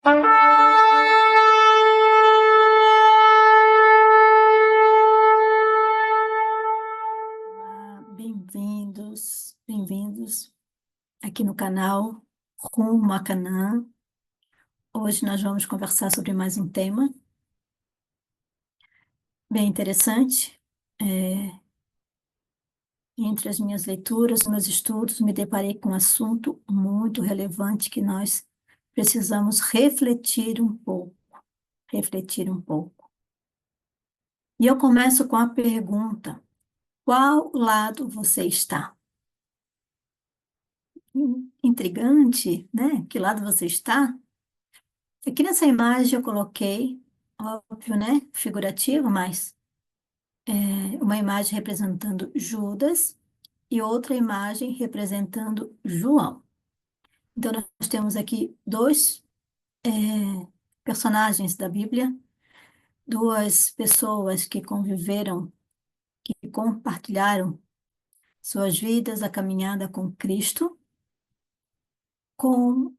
Olá, bem-vindos, bem-vindos aqui no canal Rumo a Canaã. Hoje nós vamos conversar sobre mais um tema bem interessante. Entre as minhas leituras, meus estudos, me deparei com um assunto muito relevante que nós precisamos refletir um pouco. E eu começo com a pergunta: qual lado você está? Intrigante, né? Que lado você está? Aqui nessa imagem eu coloquei, óbvio, né? Figurativo, mas uma imagem representando Judas e outra imagem representando João. Então, nós temos aqui dois personagens da Bíblia, duas pessoas que conviveram, que compartilharam suas vidas, a caminhada com Cristo, com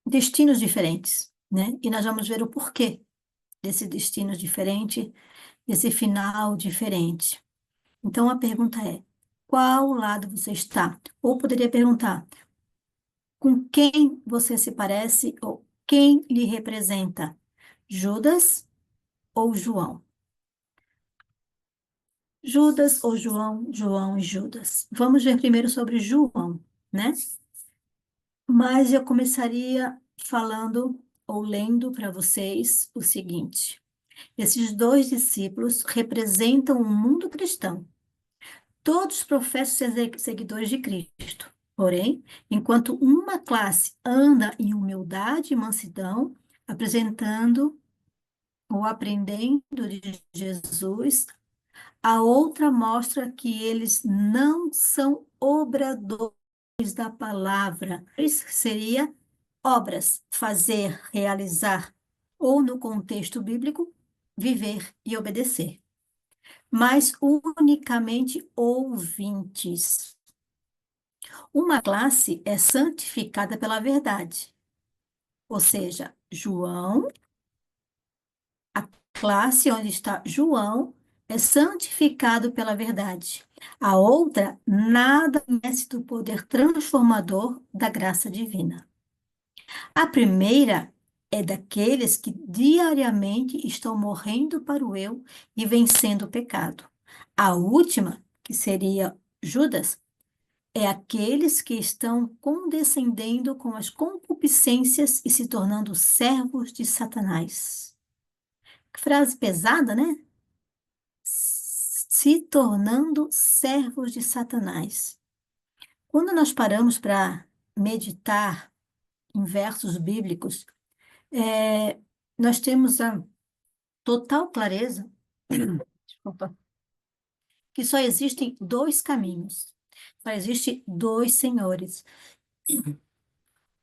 destinos diferentes, né? E nós vamos ver o porquê desse destino diferente, desse final diferente. Então, a pergunta é: qual lado você está? Ou poderia perguntar: com quem você se parece ou quem lhe representa? Judas ou João? Judas ou João? João e Judas. Vamos ver primeiro sobre João, né? Mas eu começaria falando ou lendo para vocês o seguinte: esses dois discípulos representam o mundo cristão. Todos professam ser seguidores de Cristo. Porém, enquanto uma classe anda em humildade e mansidão, apresentando ou aprendendo de Jesus, a outra mostra que eles não são obradores da palavra. Isso seria obras, fazer, realizar, ou no contexto bíblico, viver e obedecer, mas unicamente ouvintes. Uma classe é santificada pela verdade, ou seja, João, a classe onde está João, é santificado pela verdade. A outra nada conhece do poder transformador da graça divina. A primeira é daqueles que diariamente estão morrendo para o eu e vencendo o pecado. A última, que seria Judas, é aqueles que estão condescendendo com as concupiscências e se tornando servos de Satanás. Que frase pesada, né? Se tornando servos de Satanás. Quando nós paramos para meditar em versos bíblicos, nós temos a total clareza, desculpa, que só existem dois caminhos, só existem dois senhores.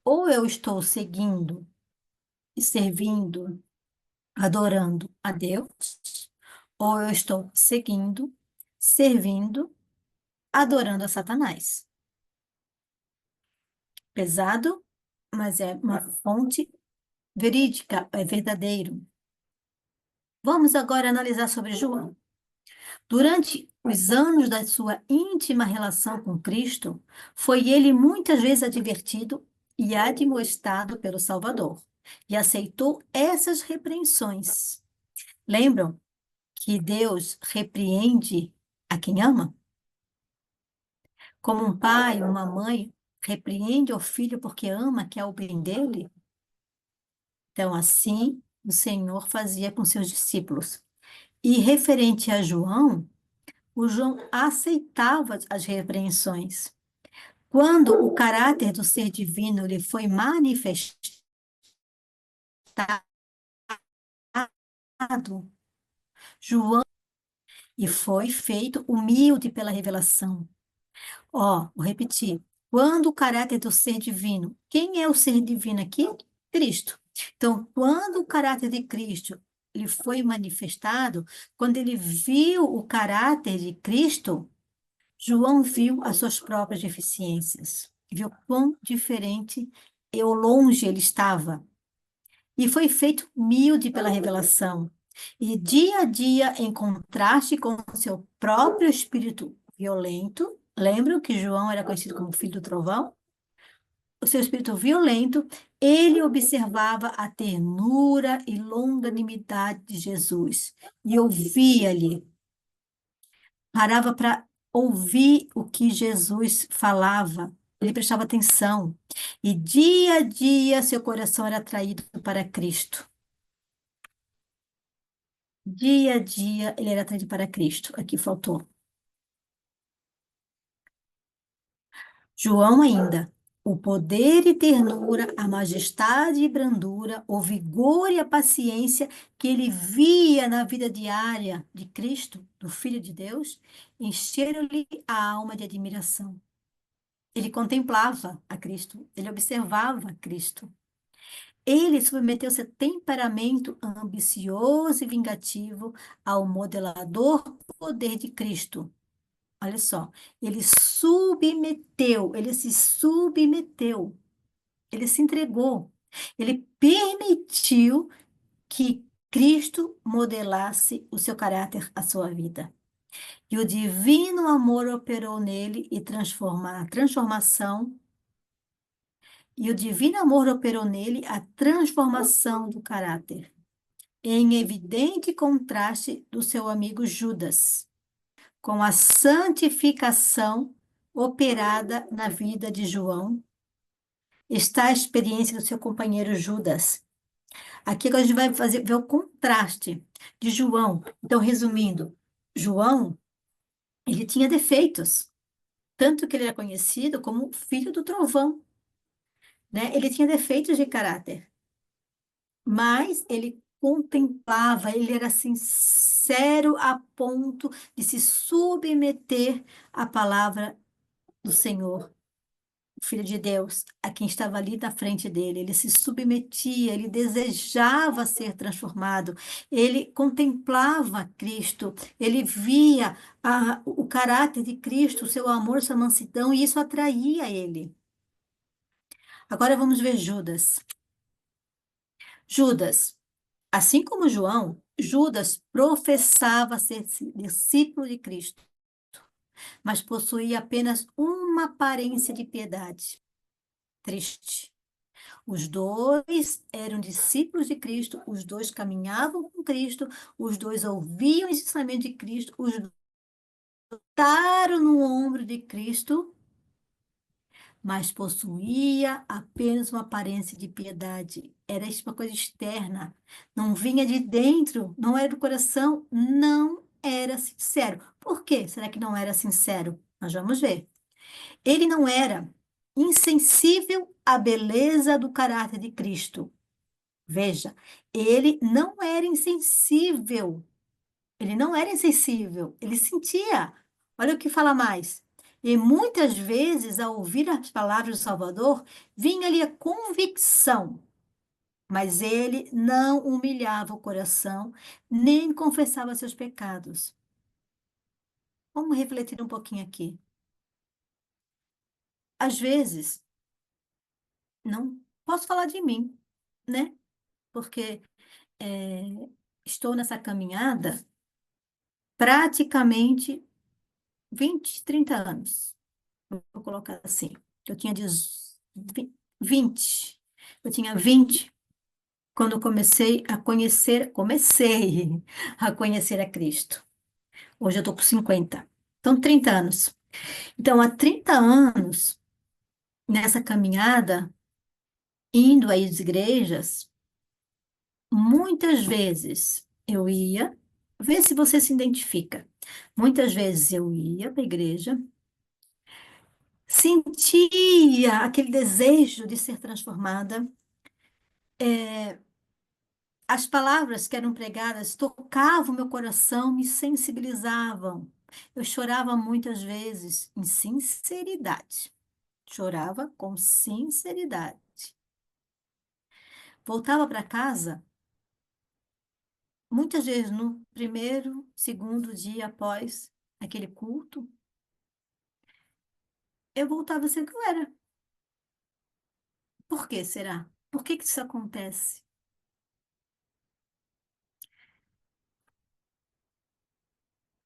Ou eu estou seguindo e servindo, adorando a Deus, ou eu estou seguindo, servindo, adorando a Satanás. Pesado, mas é uma fonte verídica, é verdadeiro. Vamos agora analisar sobre João. Durante os anos da sua íntima relação com Cristo, foi ele muitas vezes advertido e admoestado pelo Salvador, e aceitou essas repreensões. Lembram que Deus repreende a quem ama? Como um pai ou uma mãe repreende o filho porque ama, quer o bem dele? Então, assim, o Senhor fazia com seus discípulos. E referente a João, o João aceitava as repreensões. Quando o caráter do ser divino lhe foi manifestado, João, e foi feito humilde pela revelação. Ó, vou repetir. Quando o caráter do ser divino, quem é o ser divino aqui? Cristo. Então, quando o caráter de Cristo lhe foi manifestado, quando ele viu o caráter de Cristo, João viu as suas próprias deficiências, viu quão diferente ou longe ele estava. e foi feito humilde pela revelação. E dia a dia, em contraste com o seu próprio espírito violento, lembram que João era conhecido como filho do trovão? O seu espírito violento, ele observava a ternura e longanimidade de Jesus e ouvia-lhe, parava para ouvir o que Jesus falava. Ele prestava atenção. E dia a dia seu coração era atraído para Cristo. Dia a dia ele era atraído para Cristo. Aqui faltou. João ainda. O poder e ternura, a majestade e brandura, o vigor e a paciência que ele via na vida diária de Cristo, do Filho de Deus, encheram-lhe a alma de admiração. Ele contemplava a Cristo, ele observava a Cristo. Ele submeteu seu temperamento ambicioso e vingativo ao modelador poder de Cristo. Olha só, ele se submeteu, ele se entregou, ele permitiu que Cristo modelasse o seu caráter, a sua vida. E o divino amor operou nele e a transformação, e o divino amor operou nele a transformação do caráter, em evidente contraste do seu amigo Judas, com a santificação operada na vida de João, está a experiência do seu companheiro Judas. Aqui a gente vai ver o contraste de João. Então, resumindo, João, ele tinha defeitos, tanto que ele era conhecido como filho do trovão, né? Ele tinha defeitos de caráter, mas ele contemplava, ele era sincero a ponto de se submeter à palavra do Senhor, o Filho de Deus, a quem estava ali na frente dele. Ele se submetia, ele desejava ser transformado, ele contemplava Cristo, ele via o caráter de Cristo, o seu amor, sua mansidão, e isso atraía ele. Agora vamos ver Judas. Judas, assim como João, Judas professava ser discípulo de Cristo, mas possuía apenas uma aparência de piedade. Triste. Os dois eram discípulos de Cristo, os dois caminhavam com Cristo, os dois ouviam o ensinamento de Cristo, os dois estaram no ombro de Cristo, mas possuía apenas uma aparência de piedade. Era isso uma coisa externa, não vinha de dentro, não era do coração, não era sincero. Por quê? Será que não era sincero? Nós vamos ver. Ele não era insensível à beleza do caráter de Cristo. Veja, ele não era insensível. Ele não era insensível, ele sentia. Olha o que fala mais. E muitas vezes, ao ouvir as palavras do Salvador, vinha-lhe a convicção, mas ele não humilhava o coração, nem confessava seus pecados. Vamos refletir um pouquinho aqui. Às vezes, não posso falar de mim, né? Porque é, estou nessa caminhada praticamente 20, 30 anos. Vou colocar assim. Eu tinha 20. Eu tinha 20 quando comecei a conhecer a Cristo. Hoje eu estou com 50. Então, 30 anos. Então, há 30 anos, nessa caminhada, indo às igrejas, muitas vezes eu ia, vê se você se identifica. Muitas vezes eu ia para a igreja, sentia aquele desejo de ser transformada. As palavras que eram pregadas tocavam meu coração, me sensibilizavam. Eu chorava muitas vezes em sinceridade. Chorava com sinceridade. Voltava para casa, muitas vezes no primeiro, segundo dia após aquele culto, eu voltava a ser o que eu era. Por que será? Por que que isso acontece?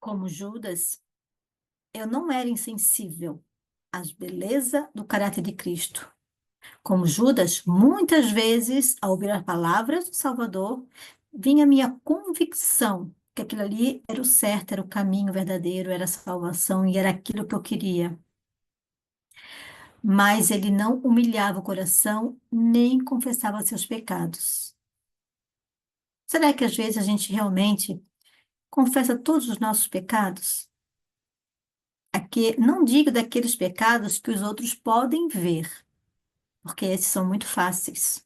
como Judas, eu não era insensível à beleza do caráter de Cristo. Como Judas, muitas vezes, ao ouvir as palavras do Salvador, vinha a minha convicção que aquilo ali era o certo, era o caminho verdadeiro, era a salvação e era aquilo que eu queria. Mas ele não humilhava o coração nem confessava seus pecados. Será que às vezes a gente realmente confessa todos os nossos pecados? Aqui, não digo daqueles pecados que os outros podem ver, porque esses são muito fáceis.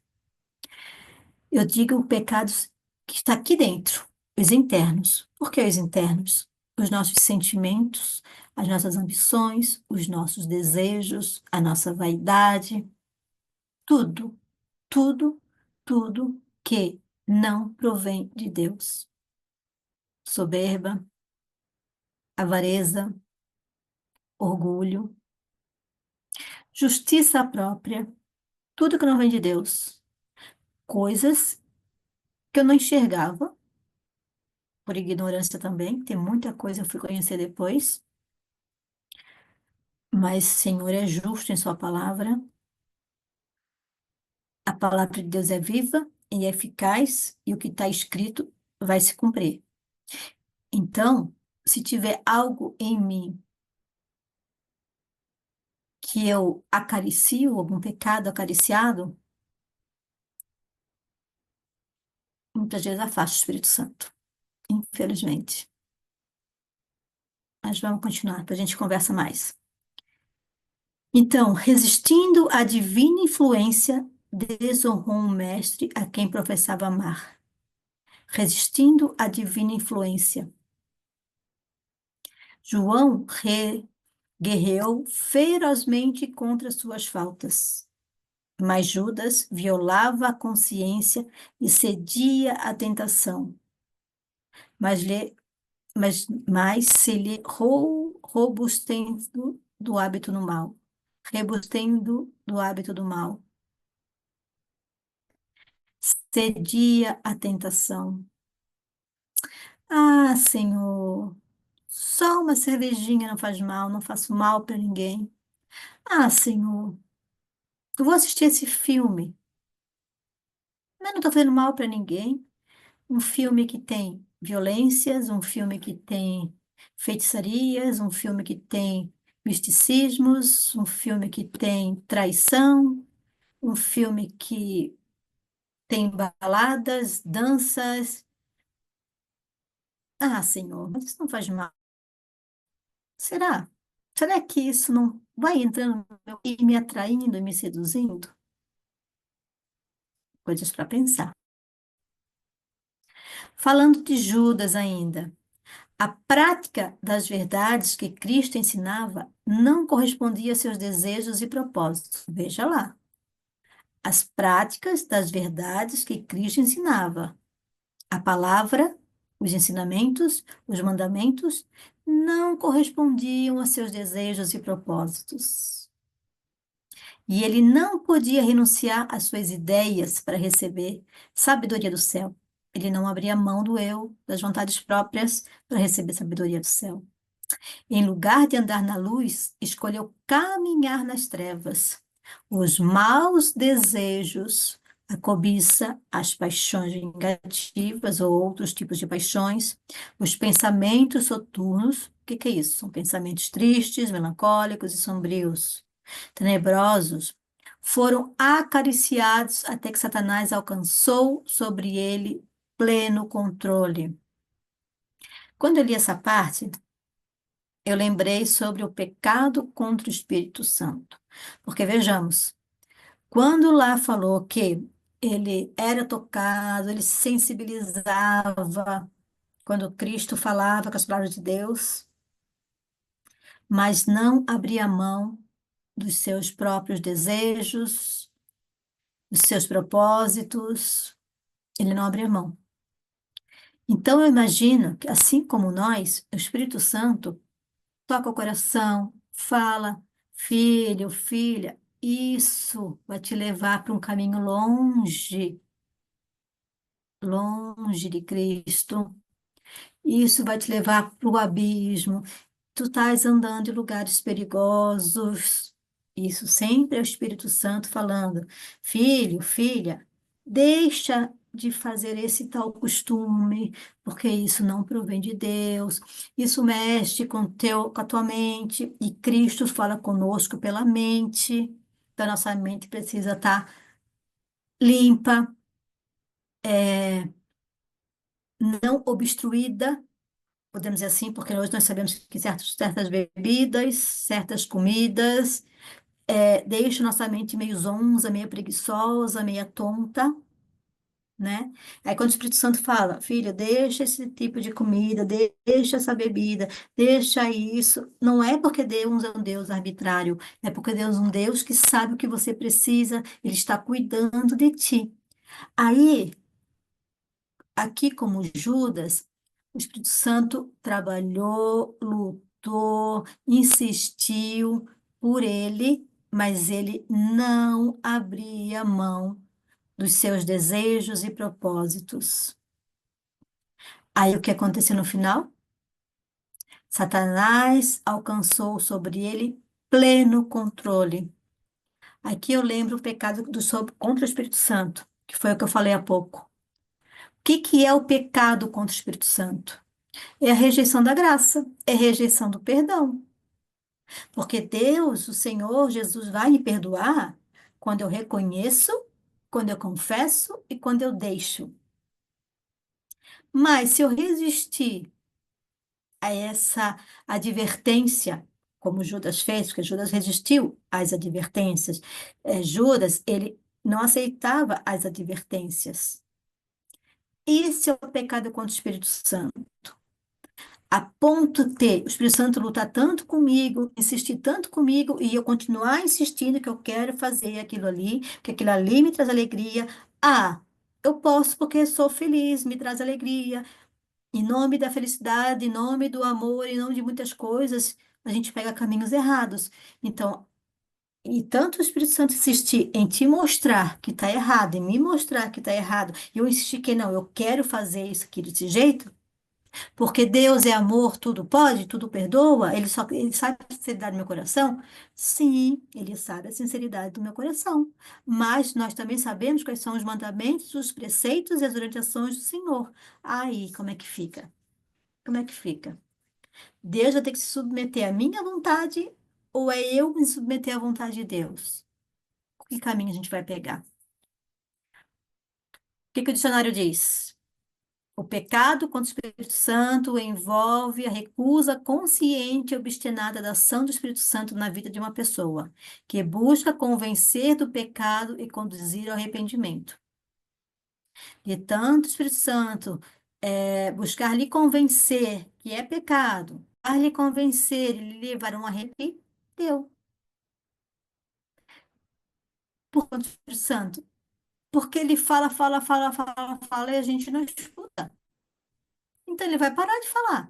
Eu digo pecados que está aqui dentro, os internos. Por que os internos? Os nossos sentimentos, as nossas ambições, os nossos desejos, a nossa vaidade, tudo, tudo, tudo que não provém de Deus. Soberba, avareza, orgulho, justiça própria, tudo que não vem de Deus. Coisas que eu não enxergava, por ignorância também, tem muita coisa que eu fui conhecer depois, mas o Senhor é justo em sua palavra, a palavra de Deus é viva e é eficaz, e o que está escrito vai se cumprir. Então, se tiver algo em mim que eu acaricio, algum pecado acariciado, muitas vezes afasto o Espírito Santo, infelizmente. Mas vamos continuar, depois a gente conversa mais. Então, resistindo à divina influência, desonrou um mestre a quem professava amar. Resistindo à divina influência. João guerreou ferozmente contra suas faltas, mas Judas violava a consciência e cedia à tentação, mas, mas se lhe robustendo do hábito no mal, rebustendo do hábito do mal, cedia à tentação. Ah, Senhor, só uma cervejinha não faz mal, não faço mal para ninguém. Ah, Senhor, eu vou assistir esse filme, mas não estou fazendo mal para ninguém. Um filme que tem violências, um filme que tem feitiçarias, um filme que tem misticismos, um filme que tem traição, um filme que tem baladas, danças. Ah, Senhor, mas isso não faz mal. Será? Será que isso não vai entrando e me atraindo e me seduzindo? Coisas para pensar. Falando de Judas ainda, a prática das verdades que Cristo ensinava não correspondia a seus desejos e propósitos. Veja lá. As práticas das verdades que Cristo ensinava. A palavra, os ensinamentos, os mandamentos não correspondiam a seus desejos e propósitos. E ele não podia renunciar às suas ideias para receber sabedoria do céu. Ele não abria mão do eu, das vontades próprias, para receber sabedoria do céu. Em lugar de andar na luz, escolheu caminhar nas trevas. Os maus desejos, a cobiça, as paixões vingativas ou outros tipos de paixões, os pensamentos soturnos, o que é isso? São pensamentos tristes, melancólicos e sombrios, tenebrosos, foram acariciados até que Satanás alcançou sobre ele pleno controle. Quando eu li essa parte, eu lembrei sobre o pecado contra o Espírito Santo. Porque vejamos, quando lá falou que ele era tocado, ele se sensibilizava quando Cristo falava com as palavras de Deus, mas não abria mão dos seus próprios desejos, dos seus propósitos, ele não abria mão. Então eu imagino que, assim como nós, o Espírito Santo toca o coração, fala, filho, filha, isso vai te levar para um caminho longe, longe de Cristo. Isso vai te levar para o abismo. Tu estás andando em lugares perigosos. Isso sempre é o Espírito Santo falando. Filho, filha, deixa de fazer esse tal costume, porque isso não provém de Deus. Isso mexe com a tua mente, e Cristo fala conosco pela mente. Então, nossa mente precisa estar limpa, não obstruída, podemos dizer assim, porque hoje nós sabemos que certas bebidas, certas comidas, deixam nossa mente meio zonza, meio preguiçosa, meio tonta, né? Aí quando o Espírito Santo fala, filha, deixa esse tipo de comida, deixa essa bebida, deixa isso, não é porque Deus é um Deus arbitrário, é porque Deus é um Deus que sabe o que você precisa, Ele está cuidando de ti. Aí, aqui como Judas, o Espírito Santo trabalhou, lutou, insistiu por ele, mas ele não abria mão dos seus desejos e propósitos. Aí o que aconteceu no final? Satanás alcançou sobre ele pleno controle. Aqui eu lembro o pecado contra o Espírito Santo, que foi o que eu falei há pouco. O que que é o pecado contra o Espírito Santo? É a rejeição da graça, é a rejeição do perdão. Porque Deus, o Senhor Jesus, vai me perdoar quando eu reconheço, quando eu confesso e quando eu deixo. Mas se eu resistir a essa advertência, como Judas fez, porque Judas resistiu às advertências, Judas, ele não aceitava as advertências. Esse é o pecado contra o Espírito Santo. A ponto de o Espírito Santo lutar tanto comigo, insistir tanto comigo, e eu continuar insistindo que eu quero fazer aquilo ali, que aquilo ali me traz alegria. Ah, eu posso porque sou feliz, me traz alegria. Em nome da felicidade, em nome do amor, em nome de muitas coisas, a gente pega caminhos errados. Então, e tanto o Espírito Santo insistir em te mostrar que está errado, em me mostrar que está errado, e eu insistir que não, eu quero fazer isso aqui desse jeito, porque Deus é amor, tudo pode, tudo perdoa, ele sabe a sinceridade do meu coração? Sim, ele sabe a sinceridade do meu coração. Mas nós também sabemos quais são os mandamentos, os preceitos e as orientações do Senhor. Aí, como é que fica? Como é que fica? Deus vai ter que se submeter à minha vontade ou é eu me submeter à vontade de Deus? Que caminho a gente vai pegar? O que que o dicionário diz? O pecado contra o Espírito Santo envolve a recusa consciente e obstinada da ação do Espírito Santo na vida de uma pessoa, que busca convencer do pecado e conduzir ao arrependimento. De tanto o Espírito Santo buscar lhe convencer que é pecado, buscar lhe convencer e lhe levar a um arrependimento, deu. Por conta do Espírito Santo. Porque ele fala, fala, fala, fala, fala e a gente não escuta. Então ele vai parar de falar.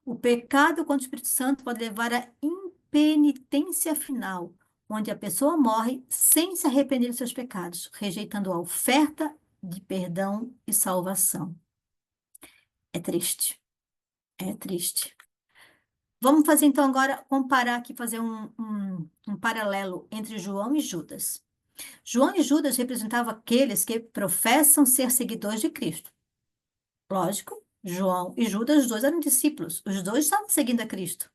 O pecado contra o Espírito Santo pode levar à impenitência final, onde a pessoa morre sem se arrepender dos seus pecados, rejeitando a oferta de perdão e salvação. É triste, é triste. Vamos fazer então agora, comparar aqui, fazer um paralelo entre João e Judas. João e Judas representavam aqueles que professam ser seguidores de Cristo. Lógico, João e Judas, os dois eram discípulos, os dois estavam seguindo a Cristo.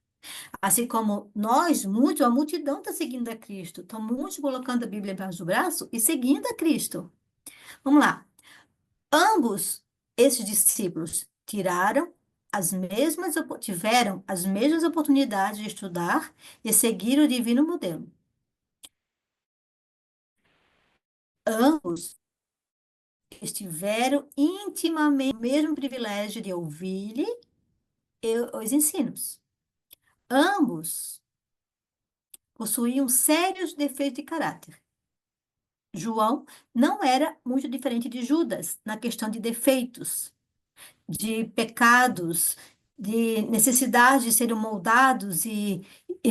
Assim como nós, a multidão está seguindo a Cristo. Estão muitos colocando a Bíblia embaixo do braço e seguindo a Cristo. Vamos lá. Ambos esses discípulos tiveram as mesmas oportunidades de estudar e seguir o divino modelo. Ambos estiveram intimamente no mesmo privilégio de ouvir os ensinos. Ambos possuíam sérios defeitos de caráter. João não era muito diferente de Judas na questão de defeitos, de pecados, de necessidade de serem moldados e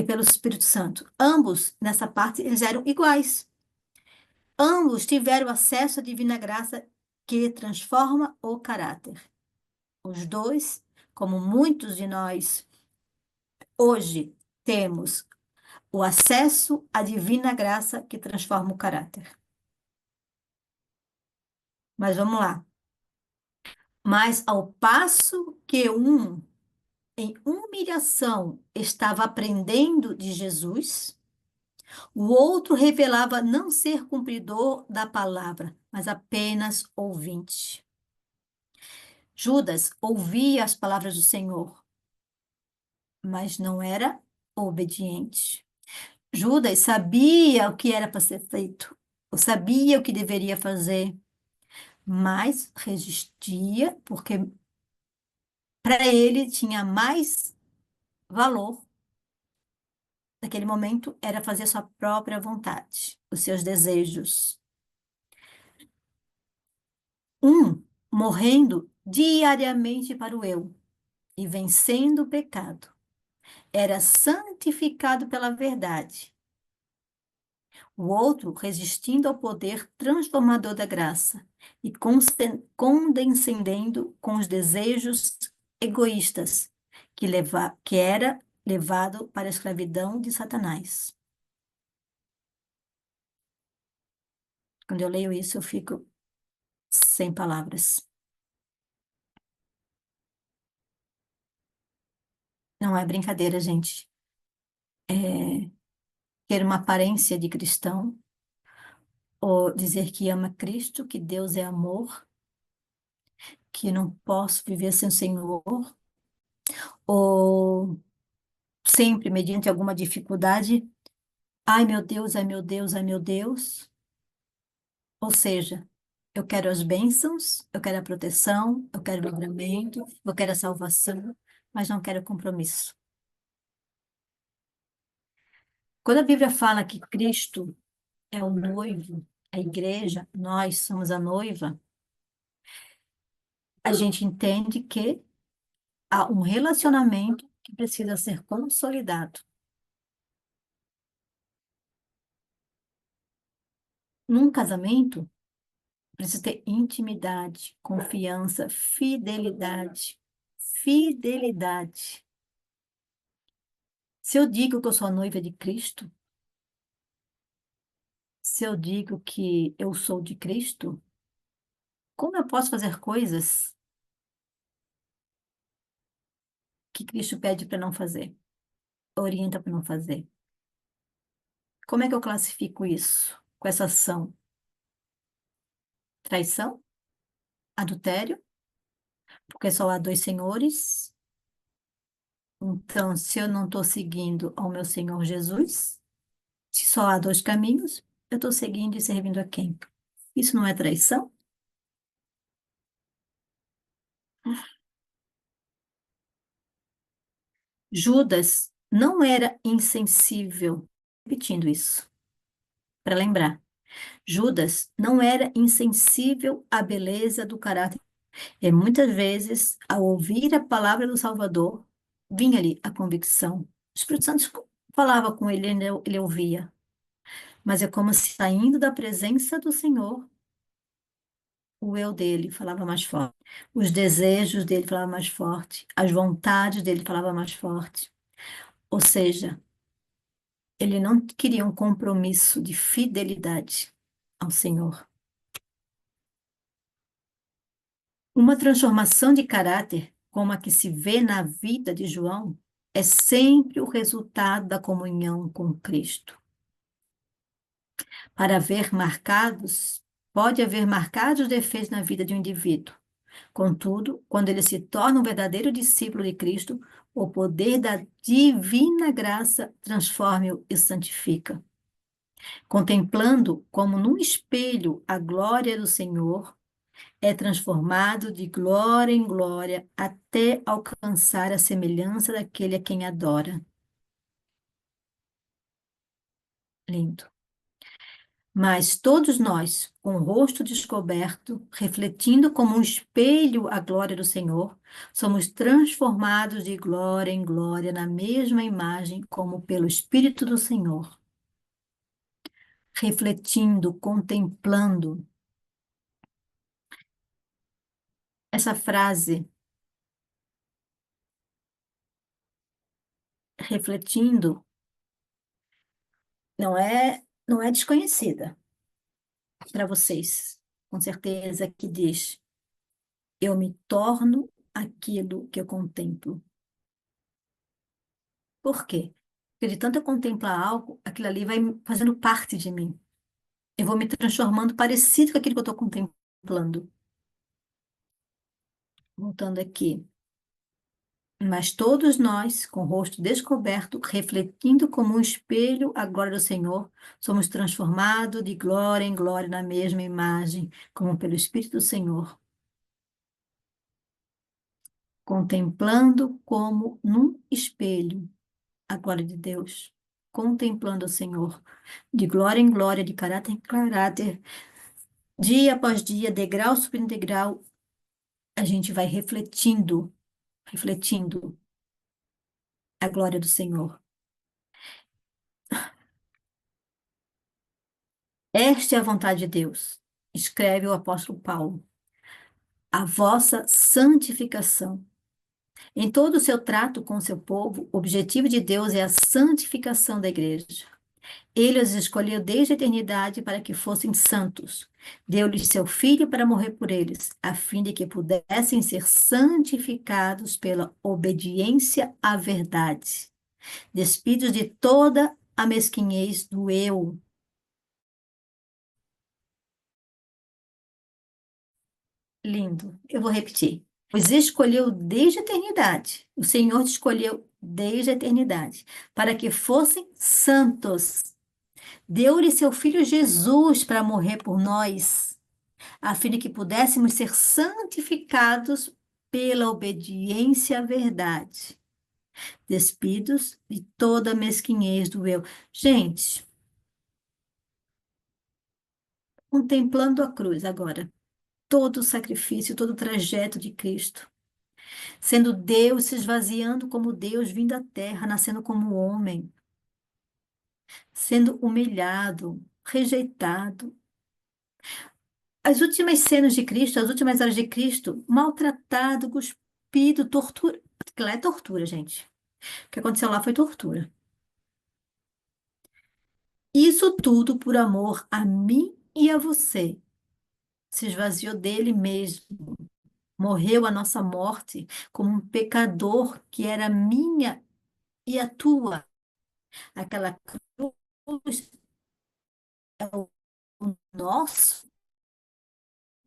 pelo Espírito Santo. Ambos, nessa parte, eles eram iguais. Ambos tiveram acesso à divina graça que transforma o caráter. Os dois, como muitos de nós hoje temos o acesso à divina graça que transforma o caráter. Mas vamos lá. Mas ao passo que um, em humilhação, estava aprendendo de Jesus, o outro revelava não ser cumpridor da palavra, mas apenas ouvinte. Judas ouvia as palavras do Senhor, mas não era obediente. Judas sabia o que era para ser feito, ou sabia o que deveria fazer, mas resistia porque para ele tinha mais valor naquele momento era fazer sua própria vontade, os seus desejos. Um, morrendo diariamente para o eu e vencendo o pecado, era santificado pela verdade. O outro, resistindo ao poder transformador da graça e condescendendo com os desejos egoístas, que era levado para a escravidão de Satanás. Quando eu leio isso, eu fico sem palavras. Não é brincadeira, gente. É ter uma aparência de cristão, ou dizer que ama Cristo, que Deus é amor, que não posso viver sem o Senhor, ou sempre, mediante alguma dificuldade, ai meu Deus, ai meu Deus, ai meu Deus. Ou seja, eu quero as bênçãos, eu quero a proteção, eu quero o livramento, eu quero a salvação, mas não quero compromisso. Quando a Bíblia fala que Cristo é o noivo, a igreja, nós somos a noiva, a gente entende que há um relacionamento que precisa ser consolidado. Num casamento, precisa ter intimidade, confiança, fidelidade. Fidelidade. Se eu digo que eu sou a noiva de Cristo, se eu digo que eu sou de Cristo, como eu posso fazer coisas que Cristo pede para não fazer, orienta para não fazer? Como é que eu classifico isso com essa ação? Traição? Adultério? Porque só há dois senhores? Então, se eu não estou seguindo ao meu Senhor Jesus, se só há dois caminhos, eu estou seguindo e servindo a quem? Isso não é traição? Judas não era insensível, repetindo isso, para lembrar. Judas não era insensível à beleza do caráter. E muitas vezes, ao ouvir a palavra do Salvador, vinha-lhe a convicção. O Espírito Santo falava com ele, ele ouvia. Mas é como se saindo da presença do Senhor, o eu dele falava mais forte. Os desejos dele falavam mais forte. As vontades dele falavam mais forte. Ou seja, ele não queria um compromisso de fidelidade ao Senhor. Uma transformação de caráter, como a que se vê na vida de João, é sempre o resultado da comunhão com Cristo. Para haver marcados, pode haver marcados defeitos na vida de um indivíduo. Contudo, quando ele se torna um verdadeiro discípulo de Cristo, o poder da divina graça transforma-o e santifica. Contemplando como num espelho a glória do Senhor, é transformado de glória em glória até alcançar a semelhança daquele a quem adora. Lindo. Mas todos nós, com o rosto descoberto, refletindo como um espelho a glória do Senhor, somos transformados de glória em glória na mesma imagem, como pelo Espírito do Senhor. Refletindo, contemplando. Essa frase refletindo, não é desconhecida para vocês, com certeza, que diz: eu me torno aquilo que eu contemplo. Por quê? Porque de tanto eu contemplar algo, aquilo ali vai fazendo parte de mim. Eu vou me transformando parecido com aquilo que eu estou contemplando. Voltando aqui. Mas todos nós, com o rosto descoberto, refletindo como um espelho a glória do Senhor, somos transformados de glória em glória na mesma imagem, como pelo Espírito do Senhor, contemplando como num espelho a glória de Deus, contemplando o Senhor, de glória em glória, de caráter em caráter, dia após dia, degrau sobre degrau, a gente vai refletindo a glória do Senhor. Esta é a vontade de Deus, escreve o apóstolo Paulo, a vossa santificação. Em todo o seu trato com o seu povo, o objetivo de Deus é a santificação da igreja. Ele os escolheu desde a eternidade para que fossem santos. Deu-lhes seu Filho para morrer por eles, a fim de que pudessem ser santificados pela obediência à verdade, despidos de toda a mesquinhez do eu. Lindo. Eu vou repetir. Os escolheu desde a eternidade. O Senhor te escolheu desde a eternidade para que fossem santos. Deu-lhe seu filho Jesus para morrer por nós, a fim de que pudéssemos ser santificados pela obediência à verdade, despidos de toda a mesquinhez do eu. Gente, contemplando a cruz agora, todo o sacrifício, todo o trajeto de Cristo, sendo Deus se esvaziando como Deus, vindo à terra, nascendo como homem, sendo humilhado, rejeitado. As últimas cenas de Cristo, as últimas horas de Cristo, maltratado, cuspido, tortura. Porque lá é tortura, gente. O que aconteceu lá foi tortura. Isso tudo por amor a mim e a você. Se esvaziou dele mesmo. Morreu a nossa morte como um pecador que era minha e a tua. Aquela cruz é o nosso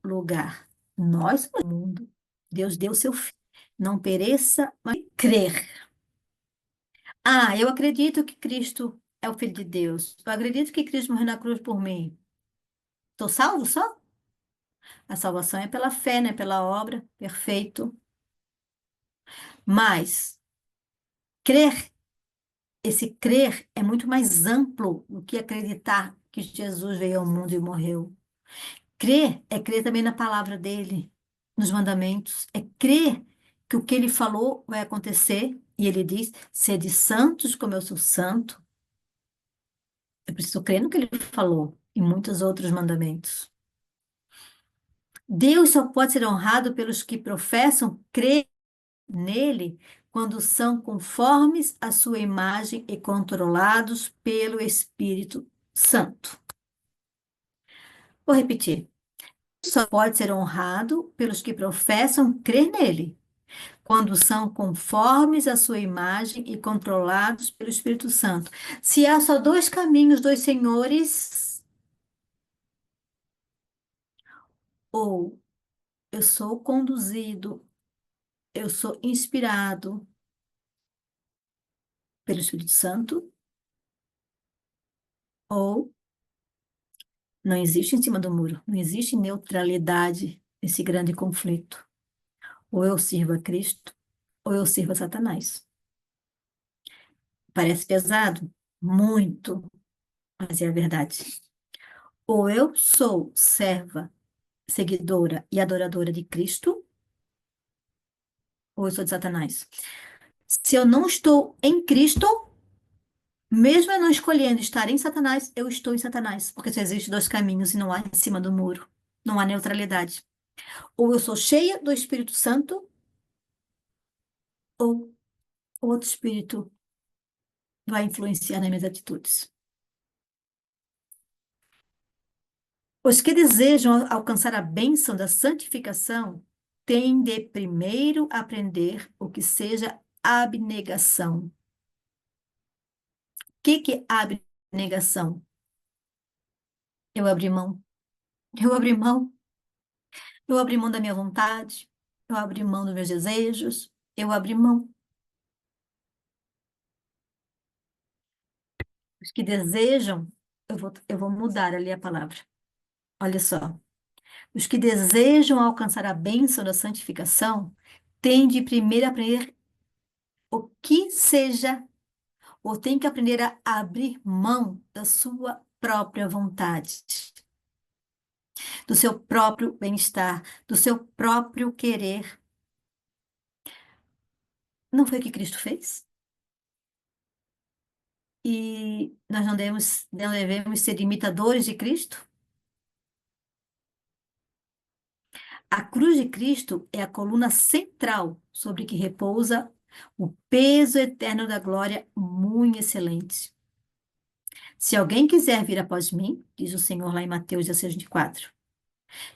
lugar. Nós, o mundo. Deus deu seu filho. Não pereça, mas crer. Ah, eu acredito que Cristo é o Filho de Deus. Eu acredito que Cristo morreu na cruz por mim. Estou salvo só? A salvação é pela fé, né? Pela obra. Perfeito. Mas crer, esse crer é muito mais amplo do que acreditar que Jesus veio ao mundo e morreu. Crer é crer também na palavra dele, nos mandamentos. É crer que o que ele falou vai acontecer. E ele diz: sede santos como eu sou santo. Eu preciso crer no que ele falou e muitos outros mandamentos. Deus só pode ser honrado pelos que professam crer nele quando são conformes à sua imagem e controlados pelo Espírito Santo. Vou repetir. Só pode ser honrado pelos que professam crer nele quando são conformes à sua imagem e controlados pelo Espírito Santo. Se há só dois caminhos, dois senhores, ou eu sou conduzido, eu sou inspirado pelo Espírito Santo, ou não existe em cima do muro, não existe neutralidade nesse grande conflito. Ou eu sirvo a Cristo, ou eu sirvo a Satanás. Parece pesado? Muito, mas é a verdade. Ou eu sou serva, seguidora e adoradora de Cristo, ou eu sou de Satanás. Se eu não estou em Cristo, mesmo eu não escolhendo estar em Satanás, eu estou em Satanás, porque só existem dois caminhos e não há em cima do muro. Não há neutralidade. Ou eu sou cheia do Espírito Santo, ou outro espírito vai influenciar nas minhas atitudes. Os que desejam alcançar a bênção da santificação têm de primeiro aprender o que seja abnegação. O que é abnegação? Eu abri mão. Eu abri mão. Eu abri mão da minha vontade. Eu abri mão dos meus desejos. Eu abri mão. Os que desejam, eu vou mudar ali a palavra. Olha só. Os que desejam alcançar a bênção da santificação têm de primeiro aprender o que seja, ou têm que aprender a abrir mão da sua própria vontade, do seu próprio bem-estar, do seu próprio querer. Não foi o que Cristo fez? E nós não devemos ser imitadores de Cristo? A cruz de Cristo é a coluna central sobre que repousa o peso eterno da glória muito excelente. Se alguém quiser vir após mim, diz o Senhor lá em Mateus 16:24,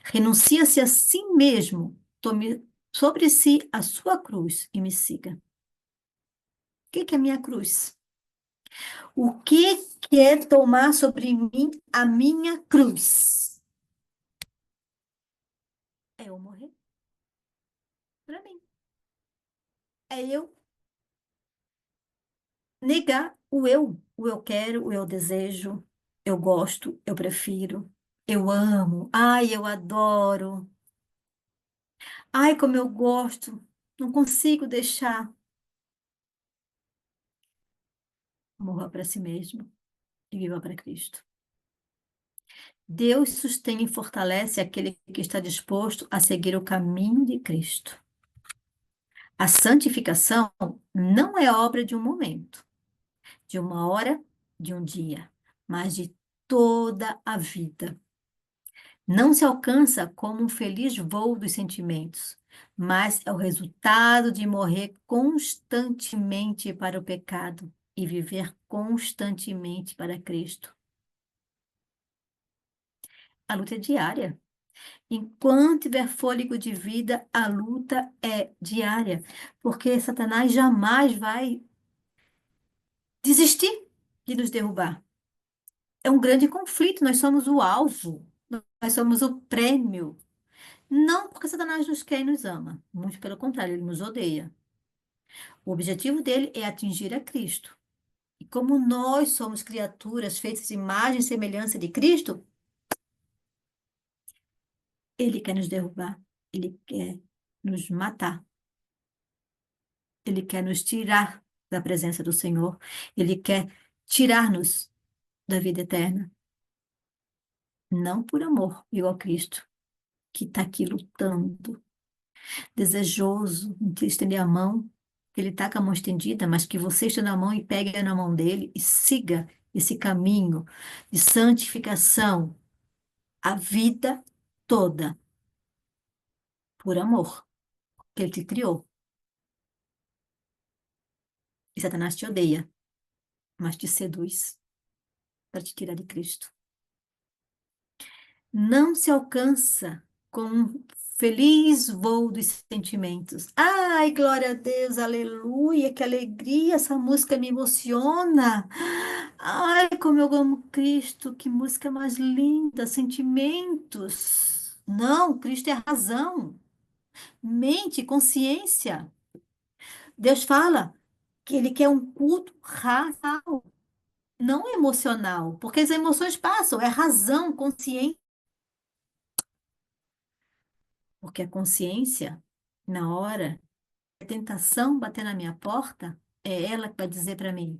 renuncia-se a si mesmo, tome sobre si a sua cruz e me siga. O que é a minha cruz? O que é tomar sobre mim a minha cruz? É eu morrer para mim. É eu negar o eu quero, o eu desejo, eu gosto, eu prefiro, eu amo, ai, eu adoro, ai, como eu gosto, não consigo deixar. Morra para si mesmo e viva para Cristo. Deus sustém e fortalece aquele que está disposto a seguir o caminho de Cristo. A santificação não é obra de um momento, de uma hora, de um dia, mas de toda a vida. Não se alcança como um feliz voo dos sentimentos, mas é o resultado de morrer constantemente para o pecado e viver constantemente para Cristo. A luta é diária. Enquanto tiver fôlego de vida, a luta é diária, porque Satanás jamais vai desistir de nos derrubar. É um grande conflito, nós somos o alvo, nós somos o prêmio. Não porque Satanás nos quer e nos ama, muito pelo contrário, ele nos odeia. O objetivo dele é atingir a Cristo. E como nós somos criaturas feitas de imagem e semelhança de Cristo, ele quer nos derrubar, ele quer nos matar, ele quer nos tirar da presença do Senhor, ele quer tirar-nos da vida eterna. Não por amor, igual a Cristo, que está aqui lutando, desejoso de estender a mão, que ele está com a mão estendida, mas que você estenda a mão e pegue na mão dele e siga esse caminho de santificação a vida toda, por amor, que ele te criou. E Satanás te odeia, mas te seduz para te tirar de Cristo. Não se alcança com um feliz voo dos sentimentos. Ai, glória a Deus, aleluia, que alegria, essa música me emociona. Ai, como eu amo Cristo, que música mais linda, sentimentos. Não, Cristo é razão, mente, consciência. Deus fala que Ele quer um culto racional, não emocional, porque as emoções passam, é razão, consciência. Porque a consciência, na hora, a tentação bater na minha porta, é ela que vai dizer para mim,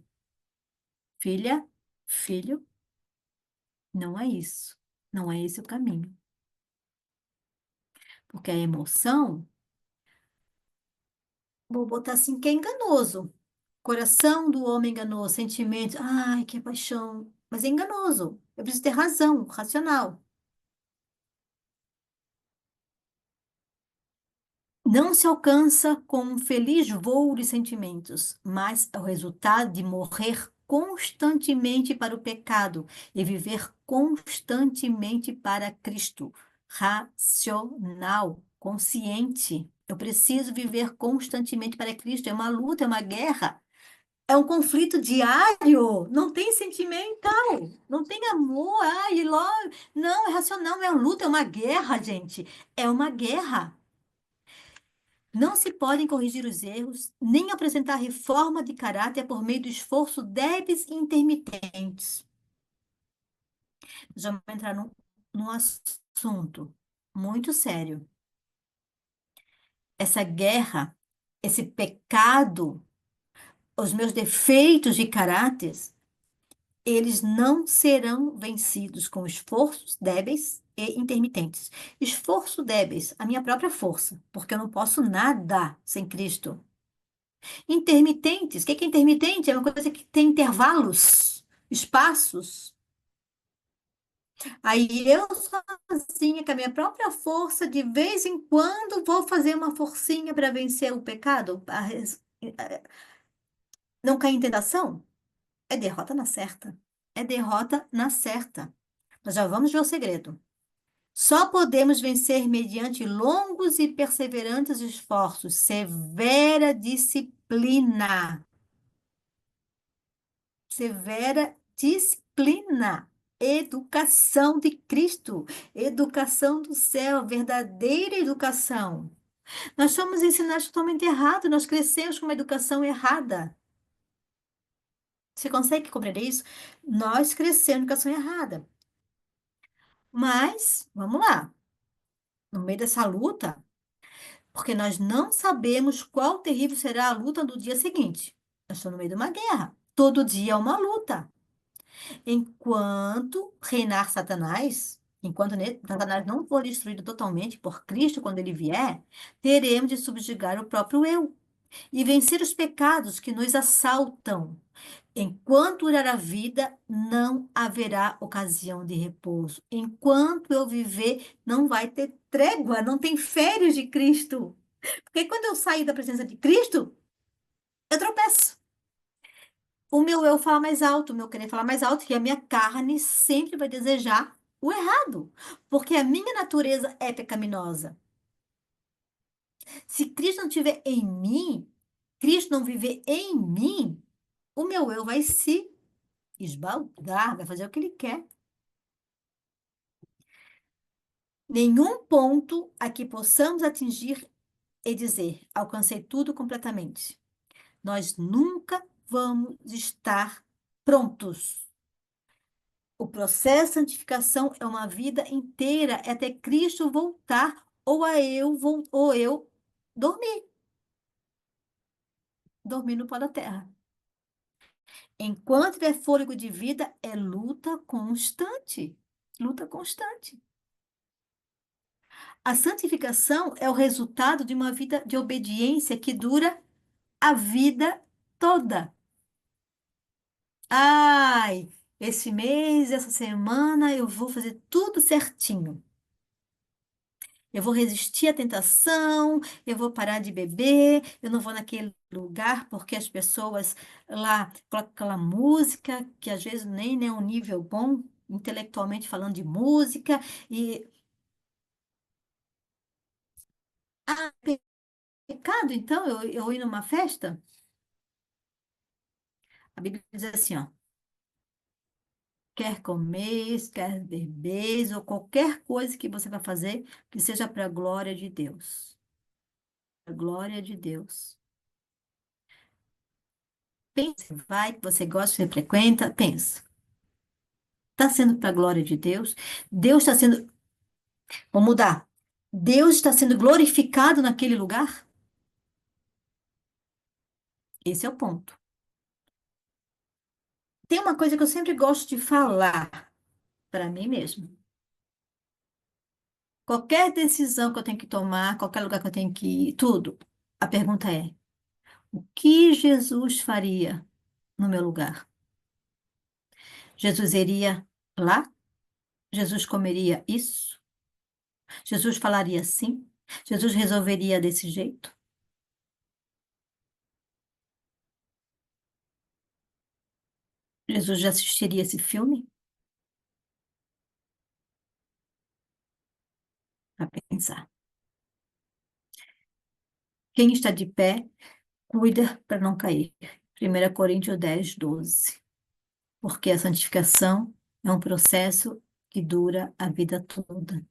filha, filho, não é isso. Não é esse o caminho. Porque a emoção, vou botar assim, que é enganoso. Coração do homem enganoso, sentimento, ai, que paixão. Mas é enganoso. Eu preciso ter razão, racional. Não se alcança com um feliz voo de sentimentos, mas é o resultado de morrer constantemente para o pecado e viver constantemente para Cristo. Racional, consciente. Eu preciso viver constantemente para Cristo. É uma luta, é uma guerra. É um conflito diário. Não tem sentimental. Não tem amor. Ai, não, é racional. É uma luta, é uma guerra, gente. É uma guerra. Não se podem corrigir os erros, nem apresentar reforma de caráter por meio do esforço débeis e intermitentes. Já vou entrar num assunto muito sério. Essa guerra, esse pecado, os meus defeitos de caráter, eles não serão vencidos com esforços débeis e intermitentes. Esforço débeis, a minha própria força, porque eu não posso nada sem Cristo. Intermitentes. O que é intermitente? É uma coisa que tem intervalos, espaços. Aí eu sozinha, com a minha própria força, de vez em quando vou fazer uma forcinha para vencer o pecado, não cair em tentação. É derrota na certa. É derrota na certa. Nós já vamos ver o segredo. Só podemos vencer mediante longos e perseverantes esforços, severa disciplina. Severa disciplina, educação de Cristo, educação do céu, verdadeira educação. Nós somos ensinados totalmente errado, nós crescemos com uma educação errada. Você consegue compreender isso? Nós crescemos com educação errada. Mas, vamos lá, no meio dessa luta, porque nós não sabemos qual terrível será a luta do dia seguinte. Nós estamos no meio de uma guerra. Todo dia é uma luta. Enquanto reinar Satanás, enquanto Satanás não for destruído totalmente por Cristo quando ele vier, teremos de subjugar o próprio eu e vencer os pecados que nos assaltam. Enquanto durar a vida, não haverá ocasião de repouso. Enquanto eu viver, não vai ter trégua, não tem férias de Cristo. Porque quando eu sair da presença de Cristo, eu tropeço. O meu eu fala mais alto, o meu querer fala mais alto, e a minha carne sempre vai desejar o errado, porque a minha natureza é pecaminosa. Se Cristo não estiver em mim, Cristo não viver em mim, o meu eu vai se esbaldar, vai fazer o que ele quer. Nenhum ponto a que possamos atingir e dizer, alcancei tudo completamente. Nós nunca vamos estar prontos. O processo de santificação é uma vida inteira é até Cristo voltar ou eu dormir, dormir no pó da terra. Enquanto tiver fôlego de vida, é luta constante. Luta constante. A santificação é o resultado de uma vida de obediência que dura a vida toda. Ai, esse mês, essa semana, eu vou fazer tudo certinho. Eu vou resistir à tentação, eu vou parar de beber, eu não vou naquele lugar porque as pessoas lá colocam aquela música que às vezes nem é um nível bom, intelectualmente falando de música, e ah, pecado, então, eu ir numa festa? A Bíblia diz assim, ó, quer comer, quer beber, ou qualquer coisa que você vai fazer, que seja para a glória de Deus. A glória de Deus. Pense, vai, que você gosta, você frequenta, pensa. Está sendo para a glória de Deus? Deus está sendo. Vou mudar. Deus está sendo glorificado naquele lugar? Esse é o ponto. Tem uma coisa que eu sempre gosto de falar para mim mesmo. Qualquer decisão que eu tenho que tomar, qualquer lugar que eu tenho que ir, tudo. A pergunta é: o que Jesus faria no meu lugar? Jesus iria lá? Jesus comeria isso? Jesus falaria assim? Jesus resolveria desse jeito? Jesus já assistiria esse filme? Para pensar. Quem está de pé, cuida para não cair. 1 Coríntios 10, 12. Porque a santificação é um processo que dura a vida toda.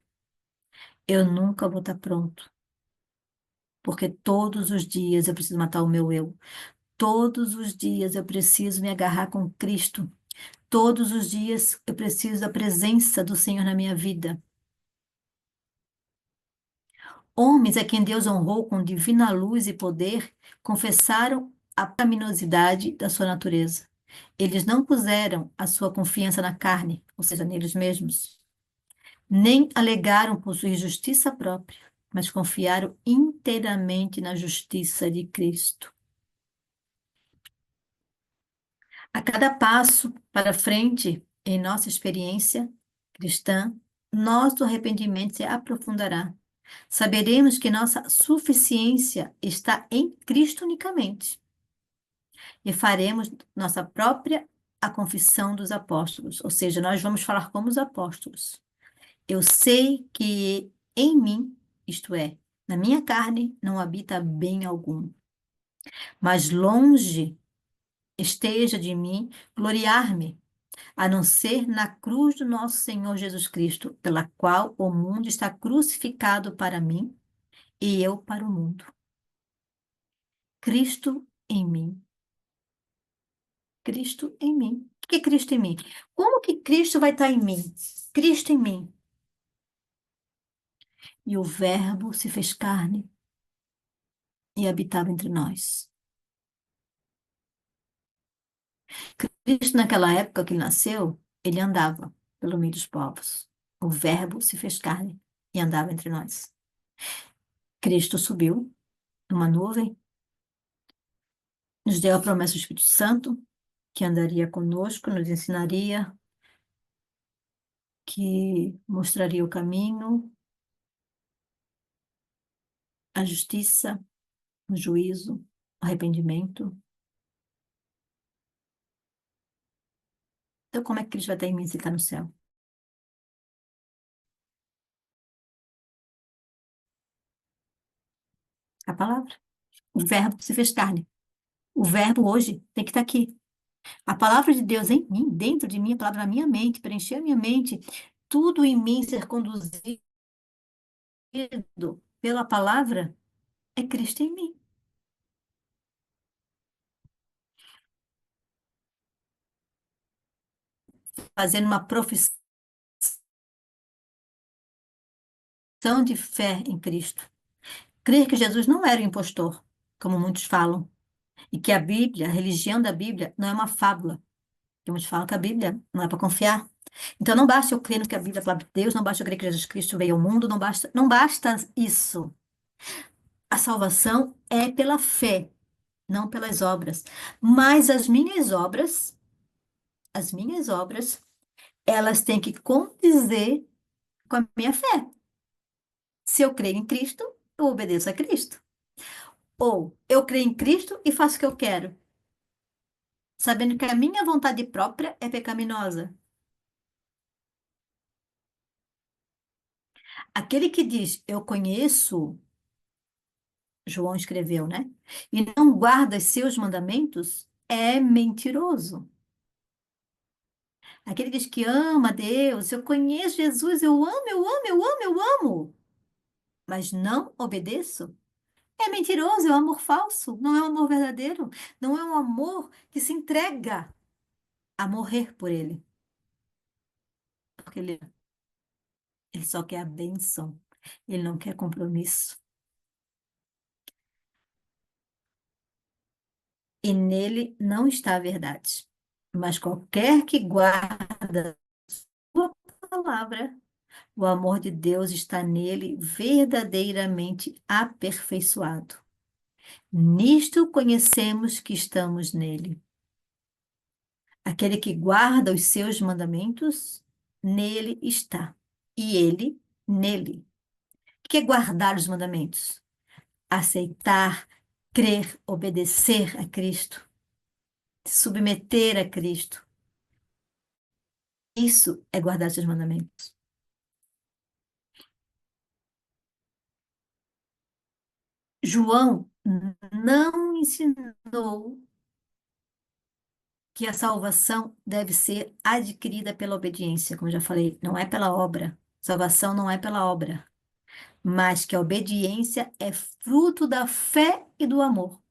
Eu nunca vou estar pronto, porque todos os dias eu preciso matar o meu eu. Todos os dias eu preciso me agarrar com Cristo. Todos os dias eu preciso da presença do Senhor na minha vida. Homens a quem Deus honrou com divina luz e poder confessaram a pecaminosidade da sua natureza. Eles não puseram a sua confiança na carne, ou seja, neles mesmos, nem alegaram possuir justiça própria, mas confiaram inteiramente na justiça de Cristo. A cada passo para frente em nossa experiência cristã, nosso arrependimento se aprofundará. Saberemos que nossa suficiência está em Cristo unicamente e faremos nossa própria a confissão dos apóstolos, ou seja, nós vamos falar como os apóstolos. Eu sei que em mim, isto é, na minha carne, não habita bem algum, mas longe esteja de mim gloriar-me, a não ser na cruz do nosso Senhor Jesus Cristo, pela qual o mundo está crucificado para mim e eu para o mundo. Cristo em mim. Cristo em mim. O que é Cristo em mim? Como que Cristo vai estar em mim? Cristo em mim. E o Verbo se fez carne e habitava entre nós. Cristo, naquela época que ele nasceu, ele andava pelo meio dos povos. O Verbo se fez carne e andava entre nós. Cristo subiu numa nuvem, nos deu a promessa do Espírito Santo, que andaria conosco, nos ensinaria, que mostraria o caminho, a justiça, o juízo, o arrependimento. Então, como é que Cristo vai estar em mim se ele está no céu? A palavra. O Verbo se fez carne. O Verbo hoje tem que estar aqui. A palavra de Deus em mim, dentro de mim, a palavra na minha mente, preencher a minha mente, tudo em mim ser conduzido pela palavra, é Cristo em mim. Fazendo uma profissão de fé em Cristo. Crer que Jesus não era um impostor, como muitos falam, e que a Bíblia, a religião da Bíblia, não é uma fábula. Que muitos falam que a Bíblia não é para confiar. Então não basta eu crer no que a Bíblia fala de Deus, não basta eu crer que Jesus Cristo veio ao mundo, não basta isso. A salvação é pela fé, não pelas obras. Mas as minhas obras, elas têm que condizer com a minha fé. Se eu creio em Cristo, eu obedeço a Cristo. Ou eu creio em Cristo e faço o que eu quero, sabendo que a minha vontade própria é pecaminosa. Aquele que diz, eu conheço, João escreveu, né? E não guarda os seus mandamentos, é mentiroso. Aquele que diz que ama Deus, eu conheço Jesus, eu amo, eu amo, eu amo, eu amo, mas não obedeço, é mentiroso, é um amor falso, não é um amor verdadeiro, não é um amor que se entrega a morrer por ele, porque ele só quer a bênção, ele não quer compromisso. E nele não está a verdade. Mas qualquer que guarda sua palavra, o amor de Deus está nele verdadeiramente aperfeiçoado. Nisto conhecemos que estamos nele. Aquele que guarda os seus mandamentos, nele está. E ele, nele. O que é guardar os mandamentos? Aceitar, crer, obedecer a Cristo, se submeter a Cristo. Isso é guardar seus mandamentos. João não ensinou que a salvação deve ser adquirida pela obediência, como eu já falei, não é pela obra. Salvação não é pela obra, mas que a obediência é fruto da fé e do amor.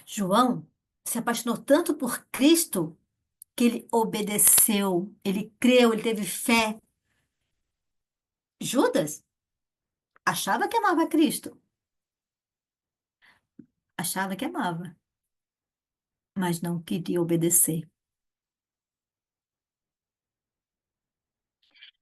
João se apaixonou tanto por Cristo que ele obedeceu, ele creu, ele teve fé. Judas achava que amava Cristo, achava que amava, mas não queria obedecer.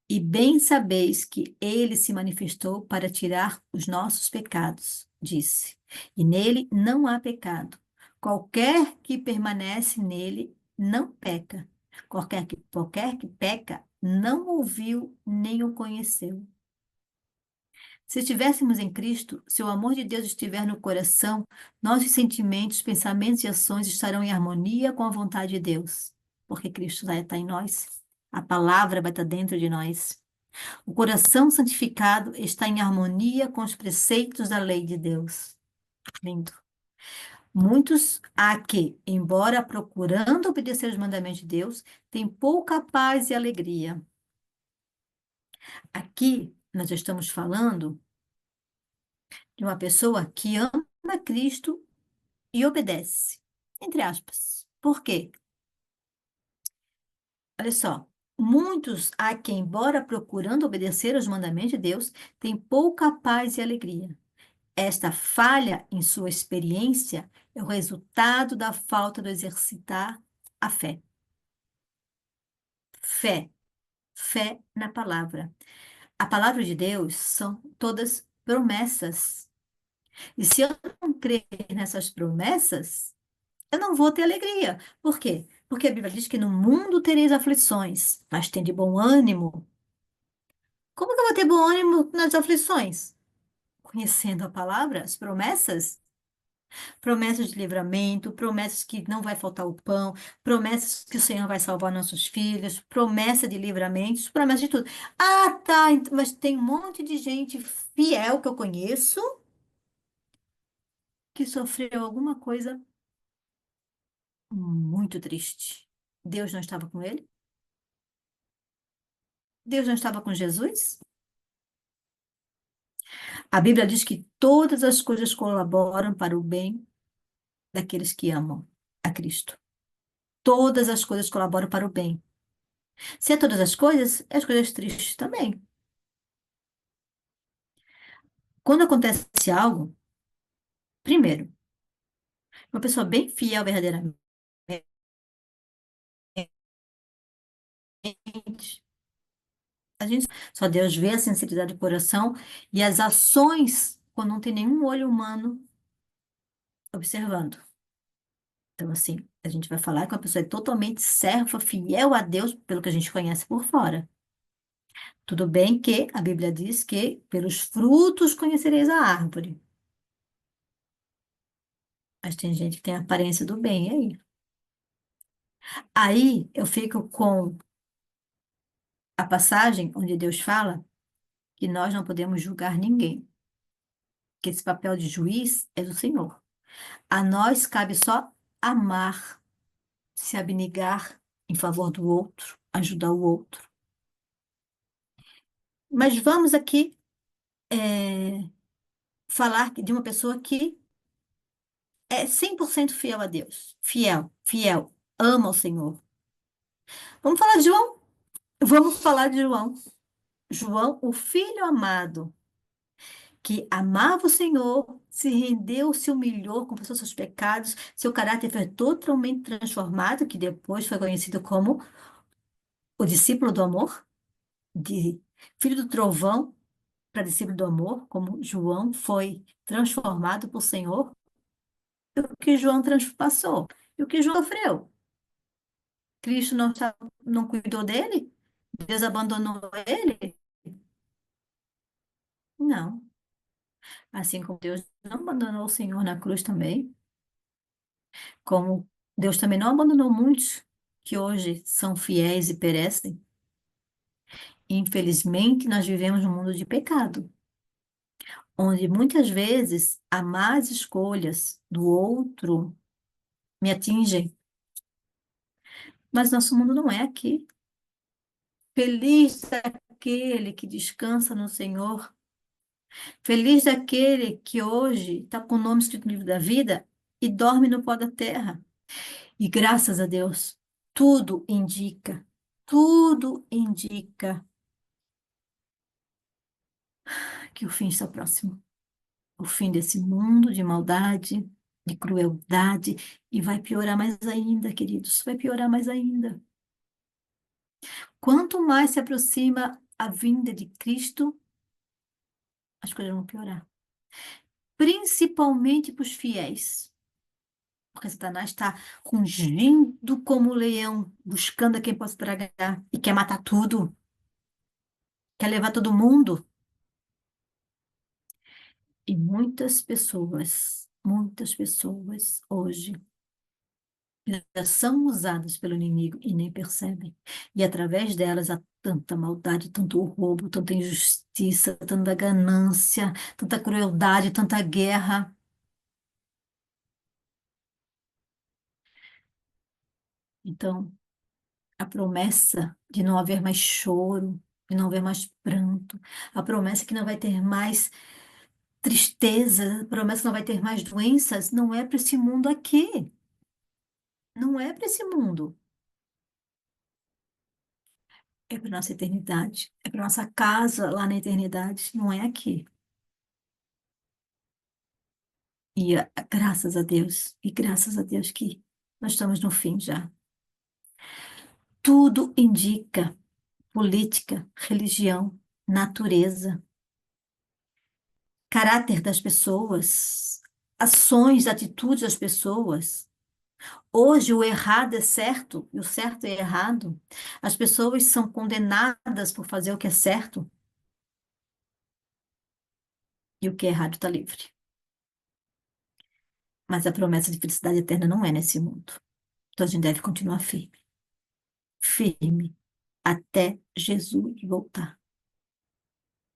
E bem sabeis que ele se manifestou para tirar os nossos pecados, disse. E nele não há pecado. Qualquer que permanece nele não peca. Qualquer que peca não ouviu nem o conheceu. Se estivéssemos em Cristo, se o amor de Deus estiver no coração, nossos sentimentos, pensamentos e ações estarão em harmonia com a vontade de Deus. Porque Cristo vai estar em nós. A palavra vai estar dentro de nós. O coração santificado está em harmonia com os preceitos da lei de Deus. Lindo. Muitos há que, embora procurando obedecer os mandamentos de Deus, têm pouca paz e alegria. Aqui nós estamos falando de uma pessoa que ama Cristo e obedece, entre aspas. Por quê? Olha só. Muitos há que, embora procurando obedecer aos mandamentos de Deus, têm pouca paz e alegria. Esta falha em sua experiência é o resultado da falta de exercitar a fé. Fé, fé na palavra. A palavra de Deus são todas promessas. E se eu não crer nessas promessas, eu não vou ter alegria. Por quê? Porque a Bíblia diz que no mundo tereis aflições, mas tem de bom ânimo. Como que eu vou ter bom ânimo nas aflições? Conhecendo a palavra, as promessas. Promessas de livramento, promessas que não vai faltar o pão, promessas que o Senhor vai salvar nossos filhos, promessa de livramentos, promessa de tudo. Ah, tá, mas tem um monte de gente fiel que eu conheço que sofreu alguma coisa muito triste. Deus não estava com ele? Deus não estava com Jesus? A Bíblia diz que todas as coisas colaboram para o bem daqueles que amam a Cristo. Todas as coisas colaboram para o bem. Se é todas as coisas tristes também. Quando acontece algo, primeiro, uma pessoa bem fiel verdadeiramente, a gente, só Deus vê a sinceridade do coração e as ações quando não tem nenhum olho humano observando. Então, assim, a gente vai falar que uma pessoa é totalmente serva, fiel a Deus, pelo que a gente conhece por fora. Tudo bem que a Bíblia diz que pelos frutos conhecereis a árvore. Mas tem gente que tem a aparência do bem, e aí? Aí eu fico com a passagem onde Deus fala que nós não podemos julgar ninguém, que esse papel de juiz é do Senhor. A nós cabe só amar, se abnegar em favor do outro, ajudar o outro. Mas vamos aqui falar de uma pessoa que é 100% fiel a Deus. Fiel, fiel, ama o Senhor. Vamos falar de João? Vamos falar de João. João, o filho amado, que amava o Senhor, se rendeu, se humilhou, confessou seus pecados, seu caráter foi totalmente transformado, que depois foi conhecido como o discípulo do amor, de filho do trovão para discípulo do amor, como João foi transformado por Senhor, e o que João passou, e o que João sofreu. Cristo não cuidou dele? Deus abandonou ele? Não. Assim como Deus não abandonou o Senhor na cruz também, como Deus também não abandonou muitos que hoje são fiéis e perecem. Infelizmente, nós vivemos num mundo de pecado, onde muitas vezes as más escolhas do outro me atingem, mas nosso mundo não é aqui. Feliz daquele que descansa no Senhor, feliz daquele que hoje está com o nome escrito no livro da vida e dorme no pó da terra. E graças a Deus, tudo indica que o fim está próximo. O fim desse mundo de maldade, de crueldade, e vai piorar mais ainda, queridos, vai piorar mais ainda. Quanto mais se aproxima a vinda de Cristo, as coisas vão piorar. Principalmente para os fiéis, porque Satanás está rugindo como um leão, buscando a quem possa tragar, e quer matar tudo, quer levar todo mundo. E muitas pessoas hoje já são usadas pelo inimigo e nem percebem. E através delas há tanta maldade, tanto roubo, tanta injustiça, tanta ganância, tanta crueldade, tanta guerra. Então, a promessa de não haver mais choro, de não haver mais pranto, a promessa que não vai ter mais tristeza, a promessa que não vai ter mais doenças, não é para esse mundo aqui. Não é para esse mundo. É para nossa eternidade. É para nossa casa lá na eternidade. Não é aqui. E graças a Deus que nós estamos no fim já. Tudo indica política, religião, natureza, caráter das pessoas, ações, atitudes das pessoas. Hoje o errado é certo e o certo é errado. As pessoas são condenadas por fazer o que é certo e o que é errado está livre. Mas a promessa de felicidade eterna não é nesse mundo. Então a gente deve continuar firme, firme, até Jesus voltar.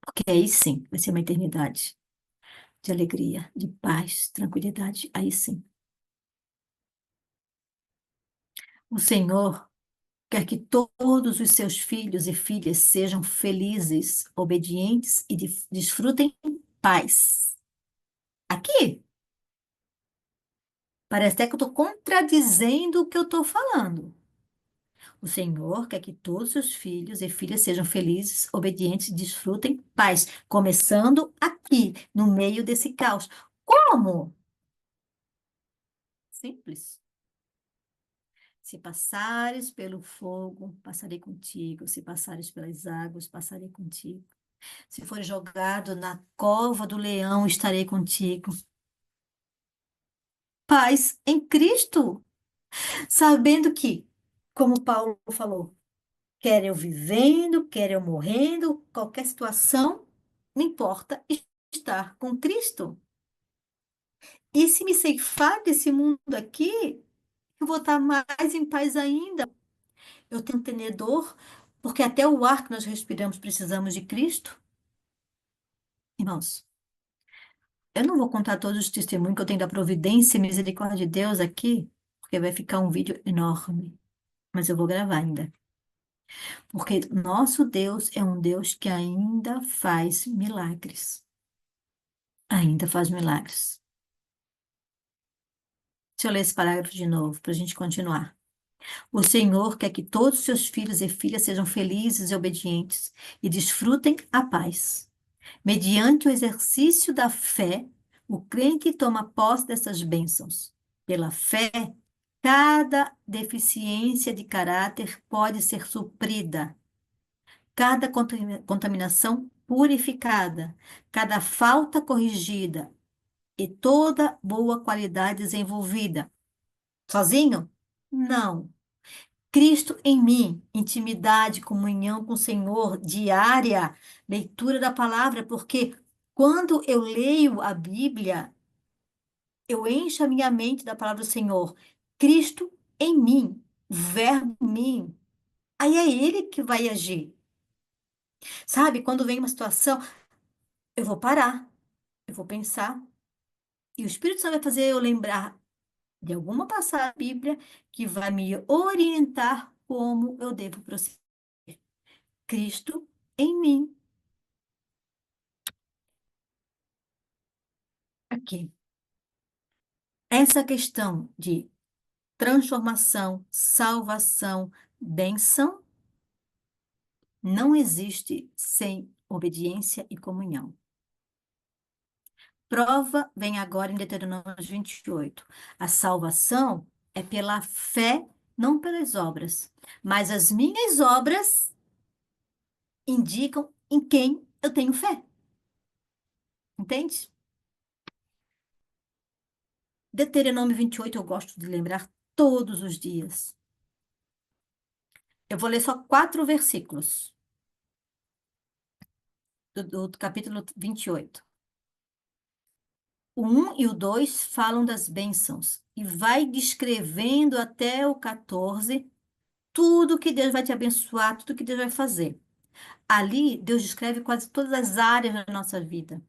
Porque aí sim vai ser uma eternidade de alegria, de paz, tranquilidade. Aí sim. O Senhor quer que todos os seus filhos e filhas sejam felizes, obedientes e desfrutem paz. Aqui, parece até que eu estou contradizendo o que eu estou falando. O Senhor quer que todos os seus filhos e filhas sejam felizes, obedientes e desfrutem paz, começando aqui, no meio desse caos. Como? Simples. Se passares pelo fogo, passarei contigo. Se passares pelas águas, passarei contigo. Se fores jogado na cova do leão, estarei contigo. Paz em Cristo, sabendo que, como Paulo falou, quer eu vivendo, quer eu morrendo, qualquer situação, não importa estar com Cristo. E se me ceifar desse mundo aqui, eu vou estar mais em paz ainda. Eu tenho um tenedor, porque até o ar que nós respiramos precisamos de Cristo. Irmãos, eu não vou contar todos os testemunhos que eu tenho da providência e misericórdia de Deus aqui, porque vai ficar um vídeo enorme. Mas eu vou gravar ainda. Porque nosso Deus é um Deus que ainda faz milagres. Ainda faz milagres. Deixa eu ler esse parágrafo de novo, para a gente continuar. O Senhor quer que todos os seus filhos e filhas sejam felizes e obedientes e desfrutem a paz. Mediante o exercício da fé, o crente toma posse dessas bênçãos. Pela fé, cada deficiência de caráter pode ser suprida, cada contaminação purificada, cada falta corrigida e toda boa qualidade desenvolvida. Sozinho? Não. Cristo em mim, intimidade, comunhão com o Senhor, diária, leitura da palavra, porque quando eu leio a Bíblia, eu encho a minha mente da palavra do Senhor. Cristo em mim, o Verbo em mim. Aí é Ele que vai agir. Sabe, quando vem uma situação, eu vou parar, eu vou pensar, e o Espírito Santo vai fazer eu lembrar de alguma passagem da Bíblia que vai me orientar como eu devo proceder. Cristo em mim. Aqui. Essa questão de transformação, salvação, bênção, não existe sem obediência e comunhão. Prova vem agora em Deuteronômio 28. A salvação é pela fé, não pelas obras. Mas as minhas obras indicam em quem eu tenho fé. Entende? Deuteronômio 28 eu gosto de lembrar todos os dias. Eu vou ler só 4 versículos do capítulo 28. O 1 e o 2 falam das bênçãos e vai descrevendo até o 14 tudo que Deus vai te abençoar, tudo que Deus vai fazer. Ali, Deus descreve quase todas as áreas da nossa vida.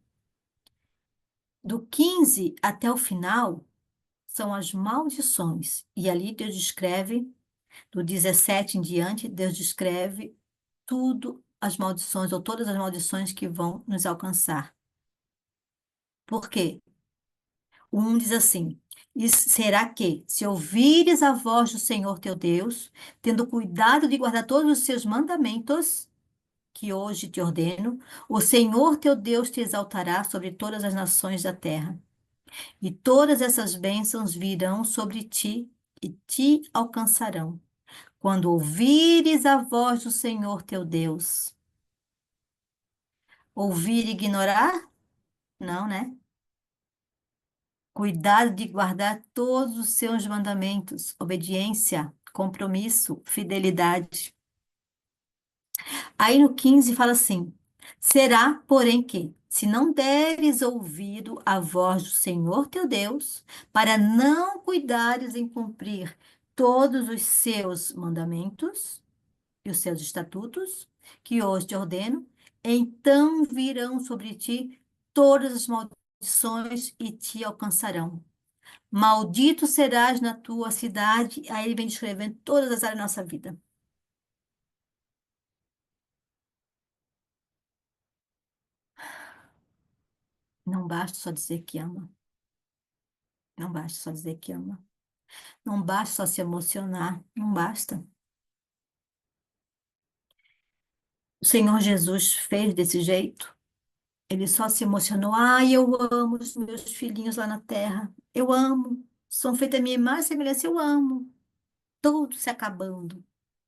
Do 15 até o final, são as maldições. E ali Deus descreve, do 17 em diante, Deus descreve tudo as maldições, ou todas as maldições que vão nos alcançar. Por quê? O 1 diz assim: E será que, se ouvires a voz do Senhor teu Deus, tendo cuidado de guardar todos os seus mandamentos, que hoje te ordeno, o Senhor teu Deus te exaltará sobre todas as nações da terra. E todas essas bênçãos virão sobre ti e te alcançarão, quando ouvires a voz do Senhor teu Deus. Ouvir e ignorar? Não, né? Cuidado de guardar todos os seus mandamentos, obediência, compromisso, fidelidade. Aí no 15 fala assim: será, porém, que, se não deres ouvido à voz do Senhor teu Deus, para não cuidares em cumprir todos os seus mandamentos e os seus estatutos, que hoje te ordeno, então virão sobre ti todas as maldições e te alcançarão. Maldito serás na tua cidade. Aí ele vem descrevendo todas as áreas da nossa vida. Não basta só dizer que ama. Não basta só dizer que ama. Não basta só se emocionar. Não basta. O Senhor Jesus fez desse jeito. Ele só se emocionou. Ai, eu amo os meus filhinhos lá na terra. Eu amo. São feitos a minha imagem e semelhança. Eu amo. Todos se acabando,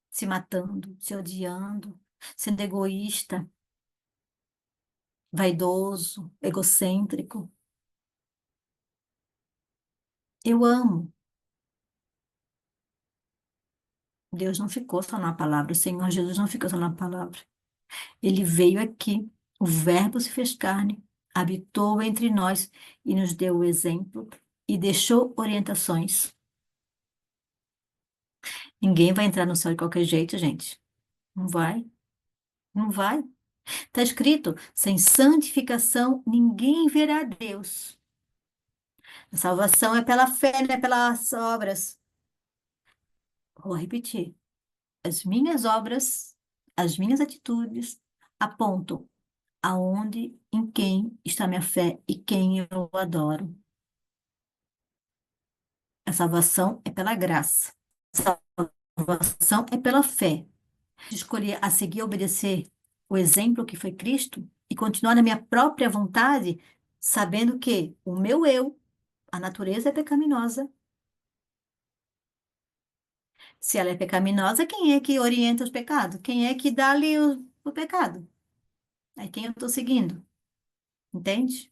se matando, se odiando, sendo egoísta, vaidoso, egocêntrico. Eu amo. Deus não ficou só na palavra. O Senhor Jesus não ficou só na palavra. Ele veio aqui, o Verbo se fez carne, habitou entre nós e nos deu o exemplo e deixou orientações. Ninguém vai entrar no céu de qualquer jeito, gente. Não vai, não vai. Está escrito: sem santificação ninguém verá Deus. A salvação é pela fé, não é pelas obras. Vou repetir: as minhas obras, as minhas atitudes apontam aonde, em quem está minha fé e quem eu adoro. A salvação é pela graça. A salvação é pela fé. Escolher a seguir e obedecer o exemplo que foi Cristo e continuar na minha própria vontade, sabendo que o meu eu, a natureza é pecaminosa. Se ela é pecaminosa, quem é que orienta os pecados? Quem é que dá ali o pecado? Aí quem eu estou seguindo? Entende?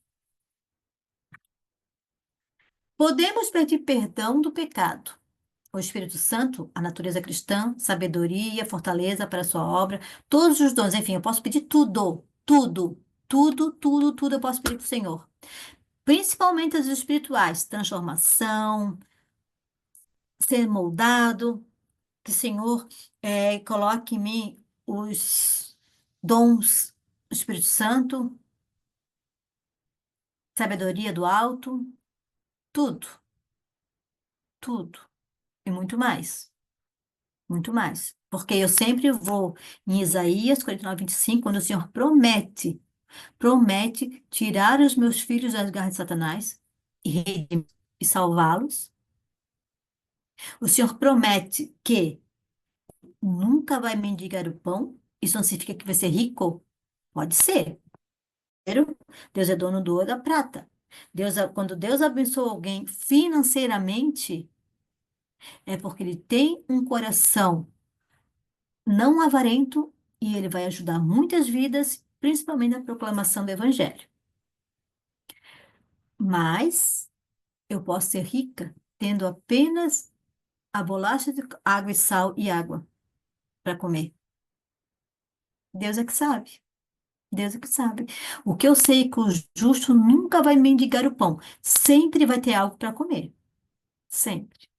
Podemos pedir perdão do pecado. O Espírito Santo, a natureza cristã, sabedoria, fortaleza para a sua obra, todos os dons, enfim, eu posso pedir tudo, tudo, tudo, tudo, tudo eu posso pedir para o Senhor. Principalmente as espirituais, transformação, ser moldado, que o Senhor coloque em mim os. dons do Espírito Santo, sabedoria do alto, tudo, tudo e muito mais, muito mais. Porque eu sempre vou em Isaías 49:25, quando o Senhor promete tirar os meus filhos das garras de Satanás e e salvá-los. O Senhor promete que nunca vai mendigar o pão. Isso não significa que vai ser rico? Pode ser. Primeiro, Deus é dono do ouro e da prata. Quando Deus abençoa alguém financeiramente, é porque ele tem um coração não avarento e ele vai ajudar muitas vidas, principalmente na proclamação do evangelho. Mas eu posso ser rica tendo apenas a bolacha de água e sal e água para comer. Deus é que sabe. Deus é que sabe. O que eu sei é que o justo nunca vai mendigar o pão. Sempre vai ter algo para comer. Sempre.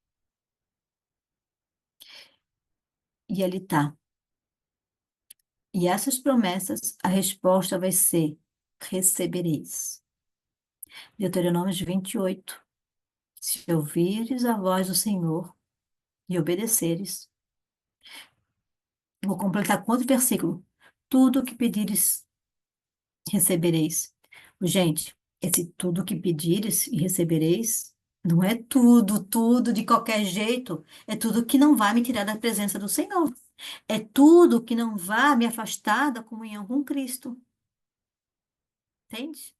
E ali está. E essas promessas, a resposta vai ser: recebereis. Deuteronômio 28. Se ouvires a voz do Senhor e obedeceres. Vou completar com outro versículo. Tudo o que pedires, recebereis. Gente, esse tudo que pedires e recebereis não é tudo, tudo de qualquer jeito. É tudo que não vai me tirar da presença do Senhor. É tudo que não vai me afastar da comunhão com Cristo. Entende?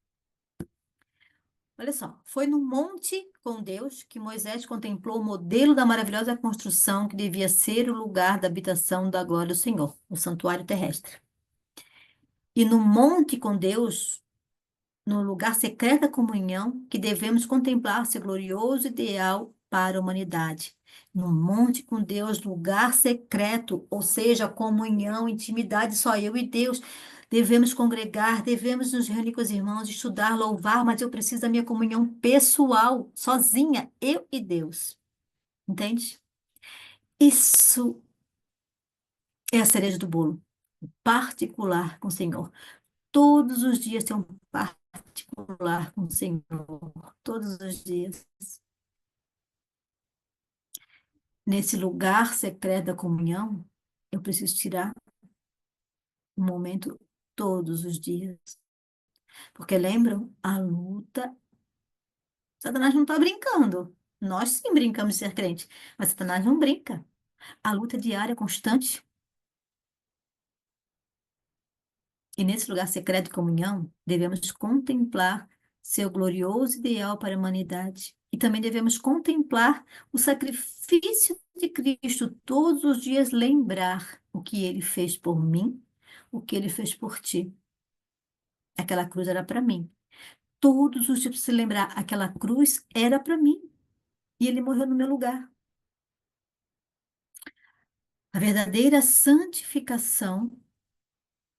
Olha só, foi no monte com Deus que Moisés contemplou o modelo da maravilhosa construção que devia ser o lugar da habitação da glória do Senhor, o santuário terrestre. E no monte com Deus, no lugar secreto da comunhão, que devemos contemplar seu glorioso ideal para a humanidade. No monte com Deus, lugar secreto, ou seja, comunhão, intimidade, só eu e Deus. Devemos congregar, devemos nos reunir com os irmãos, estudar, louvar, mas eu preciso da minha comunhão pessoal, sozinha, eu e Deus. Entende? Isso é a cereja do bolo, particular com o Senhor. Todos os dias ter um particular com o Senhor, todos os dias. Nesse lugar secreto da comunhão, eu preciso tirar um momento todos os dias. Porque lembram? A luta. Satanás não está brincando. Nós sim brincamos de ser crente, mas Satanás não brinca. A luta diária, constante. E nesse lugar secreto de comunhão, devemos contemplar seu glorioso ideal para a humanidade. E também devemos contemplar o sacrifício de Cristo todos os dias, lembrar o que ele fez por mim, o que ele fez por ti. Aquela cruz era para mim. Todos os dias, se lembrar, aquela cruz era para mim. E ele morreu no meu lugar. A verdadeira santificação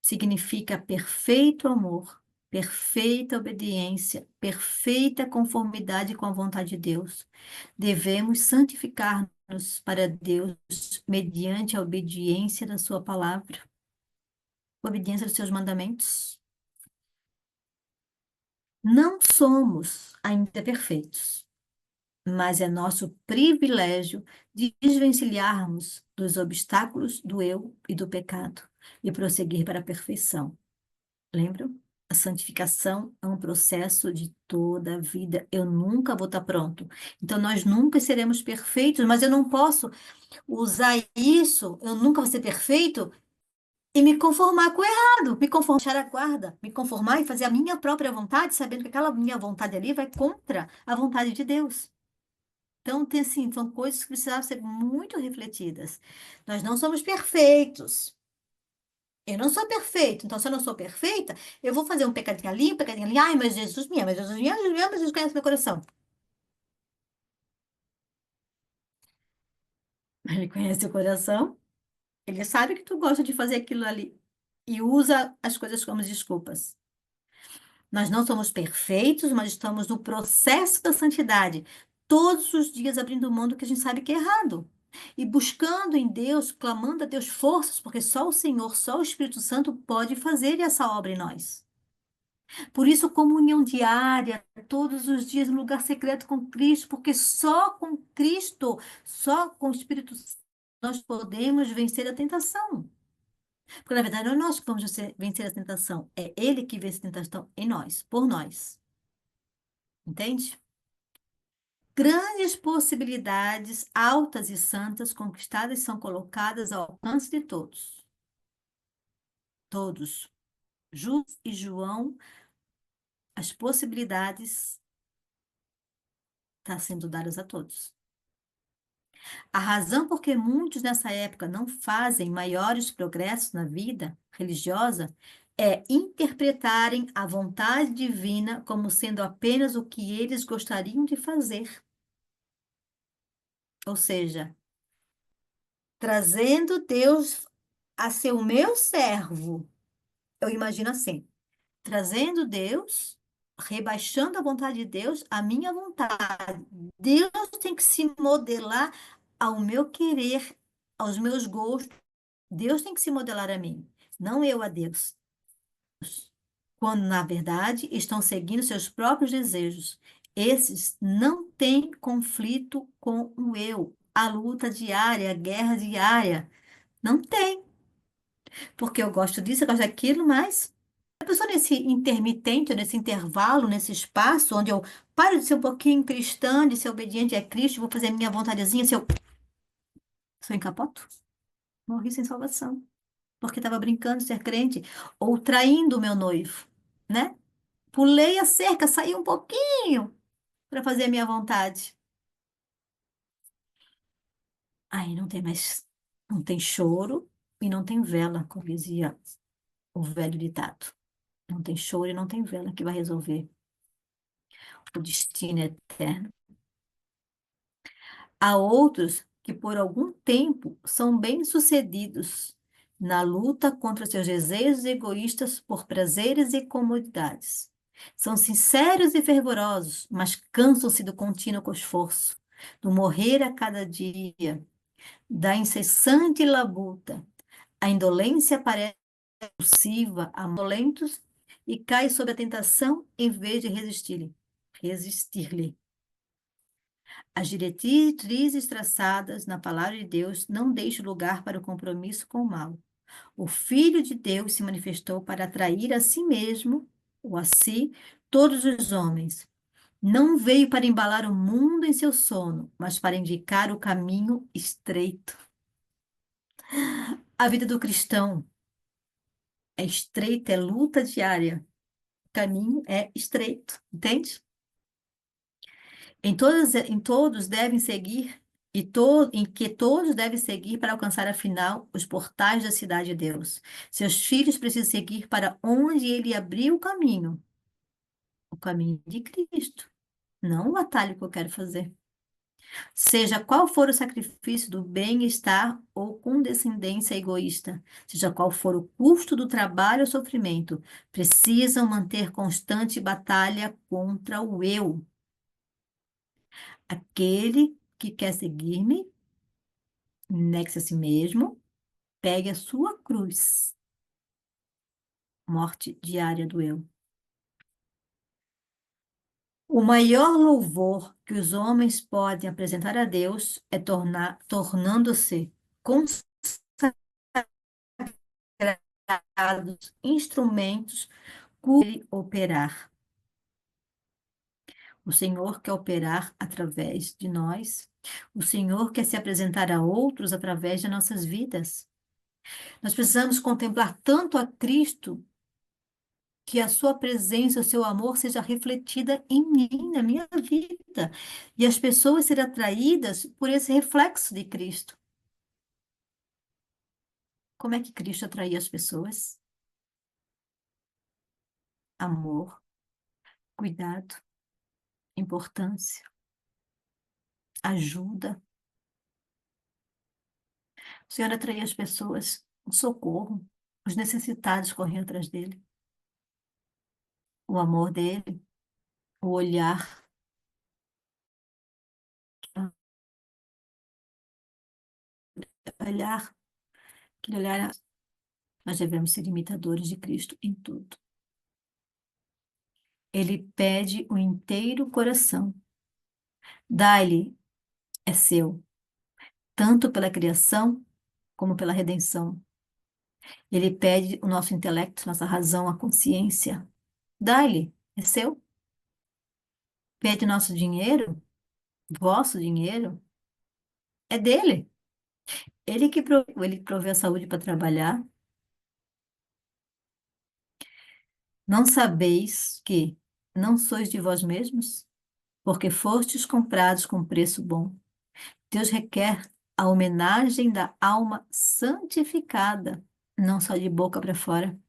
significa perfeito amor, perfeita obediência, perfeita conformidade com a vontade de Deus. Devemos santificar-nos para Deus mediante a obediência da sua palavra, obediência dos seus mandamentos. Não somos ainda perfeitos, mas é nosso privilégio de desvencilharmos dos obstáculos do eu e do pecado e prosseguir para a perfeição. Lembram? A santificação é um processo de toda a vida. Eu nunca vou estar pronto. Então, nós nunca seremos perfeitos, mas eu não posso usar isso, eu nunca vou ser perfeito, e me conformar com o errado, me conformar, baixar a guarda, me conformar e fazer a minha própria vontade, sabendo que aquela minha vontade ali vai contra a vontade de Deus. Então, tem assim, são coisas que precisavam ser muito refletidas. Nós não somos perfeitos. Eu não sou perfeito, então se eu não sou perfeita, eu vou fazer um pecadinho ali, um pecadinho ali. Ai, mas Jesus me ama, mas Jesus me ama, Jesus me ama, Jesus conhece meu coração. Ele conhece o coração, ele sabe que tu gosta de fazer aquilo ali e usa as coisas como desculpas. Nós não somos perfeitos, mas estamos no processo da santidade, todos os dias abrindo mão do que a gente sabe que é errado. e buscando em Deus, clamando a Deus forças, porque só o Senhor, só o Espírito Santo pode fazer essa obra em nós. Por isso, comunhão diária, todos os dias, no lugar secreto com Cristo, porque só com Cristo, só com o Espírito Santo, nós podemos vencer a tentação. Porque, na verdade, não é nós que vamos vencer a tentação, é Ele que vence a tentação em nós, por nós. Entende? Grandes possibilidades, altas e santas, conquistadas, são colocadas ao alcance de todos. Todos. Judas e João, as possibilidades estão sendo dadas a todos. A razão por que muitos nessa época não fazem maiores progressos na vida religiosa é interpretarem a vontade divina como sendo apenas o que eles gostariam de fazer. Ou seja, trazendo Deus a ser o meu servo. Eu imagino assim, trazendo Deus, rebaixando a vontade de Deus, a minha vontade. Deus tem que se modelar ao meu querer, aos meus gostos. Deus tem que se modelar a mim, não eu a Deus. Quando, na verdade, estão seguindo seus próprios desejos. Esses não têm conflito com o eu, a luta diária, a guerra diária. Não tem, porque eu gosto disso, eu gosto daquilo, mas a pessoa nesse intermitente, nesse intervalo, nesse espaço, onde eu paro de ser um pouquinho cristã, de ser obediente a Cristo, vou fazer a minha vontadezinha, se eu encapoto, morri sem salvação, porque estava brincando de ser crente, ou traindo o meu noivo, né? Pulei a cerca, saí um pouquinho para fazer a minha vontade. Aí não tem mais, não tem choro e não tem vela, como dizia o velho ditado. Não tem choro e não tem vela que vai resolver o destino eterno. Há outros que por algum tempo são bem-sucedidos na luta contra seus desejos egoístas por prazeres e comodidades. São sinceros e fervorosos, mas cansam-se do contínuo esforço, do morrer a cada dia, da incessante labuta. A indolência parece impulsiva, amolentos e cai sob a tentação em vez de resistir-lhe. Resistir-lhe. As diretrizes traçadas na palavra de Deus não deixam lugar para o compromisso com o mal. O Filho de Deus se manifestou para atrair a si mesmo, ou a si, todos os homens. Não veio para embalar o mundo em seu sono, mas para indicar o caminho estreito. A vida do cristão é estreita, é luta diária. O caminho é estreito, entende? Em todos devem seguir, em que todos devem seguir para alcançar, afinal, os portais da cidade de Deus. Seus filhos precisam seguir para onde ele abriu o caminho de Cristo, não o atalho que eu quero fazer. Seja qual for o sacrifício do bem-estar ou condescendência egoísta, seja qual for o custo do trabalho ou sofrimento, precisam manter constante batalha contra o eu. Aquele que quer seguir-me, negue-se a si mesmo, pegue a sua cruz. Morte diária do eu. O maior louvor que os homens podem apresentar a Deus é tornando-se consagrados instrumentos cujo ele operar. O Senhor quer operar através de nós. O Senhor quer se apresentar a outros através de nossas vidas. Nós precisamos contemplar tanto a Cristo que a sua presença, o seu amor seja refletida em mim, na minha vida. E as pessoas serão atraídas por esse reflexo de Cristo. Como é que Cristo atraía as pessoas? Amor, cuidado, importância, ajuda. O Senhor atraía as pessoas, o socorro, os necessitados corriam atrás dele. O amor dele, o olhar. olhar, aquele olhar, nós devemos ser imitadores de Cristo em tudo. Ele pede o inteiro coração. Dá-lhe, é seu, tanto pela criação como pela redenção. Ele pede o nosso intelecto, nossa razão, a consciência. Dá-lhe, é seu. Pede nosso dinheiro, vosso dinheiro, é dele. Ele que provê a saúde para trabalhar. Não sabeis que não sois de vós mesmos, porque fostes comprados com preço bom. Deus requer a homenagem da alma santificada, não só de boca para fora,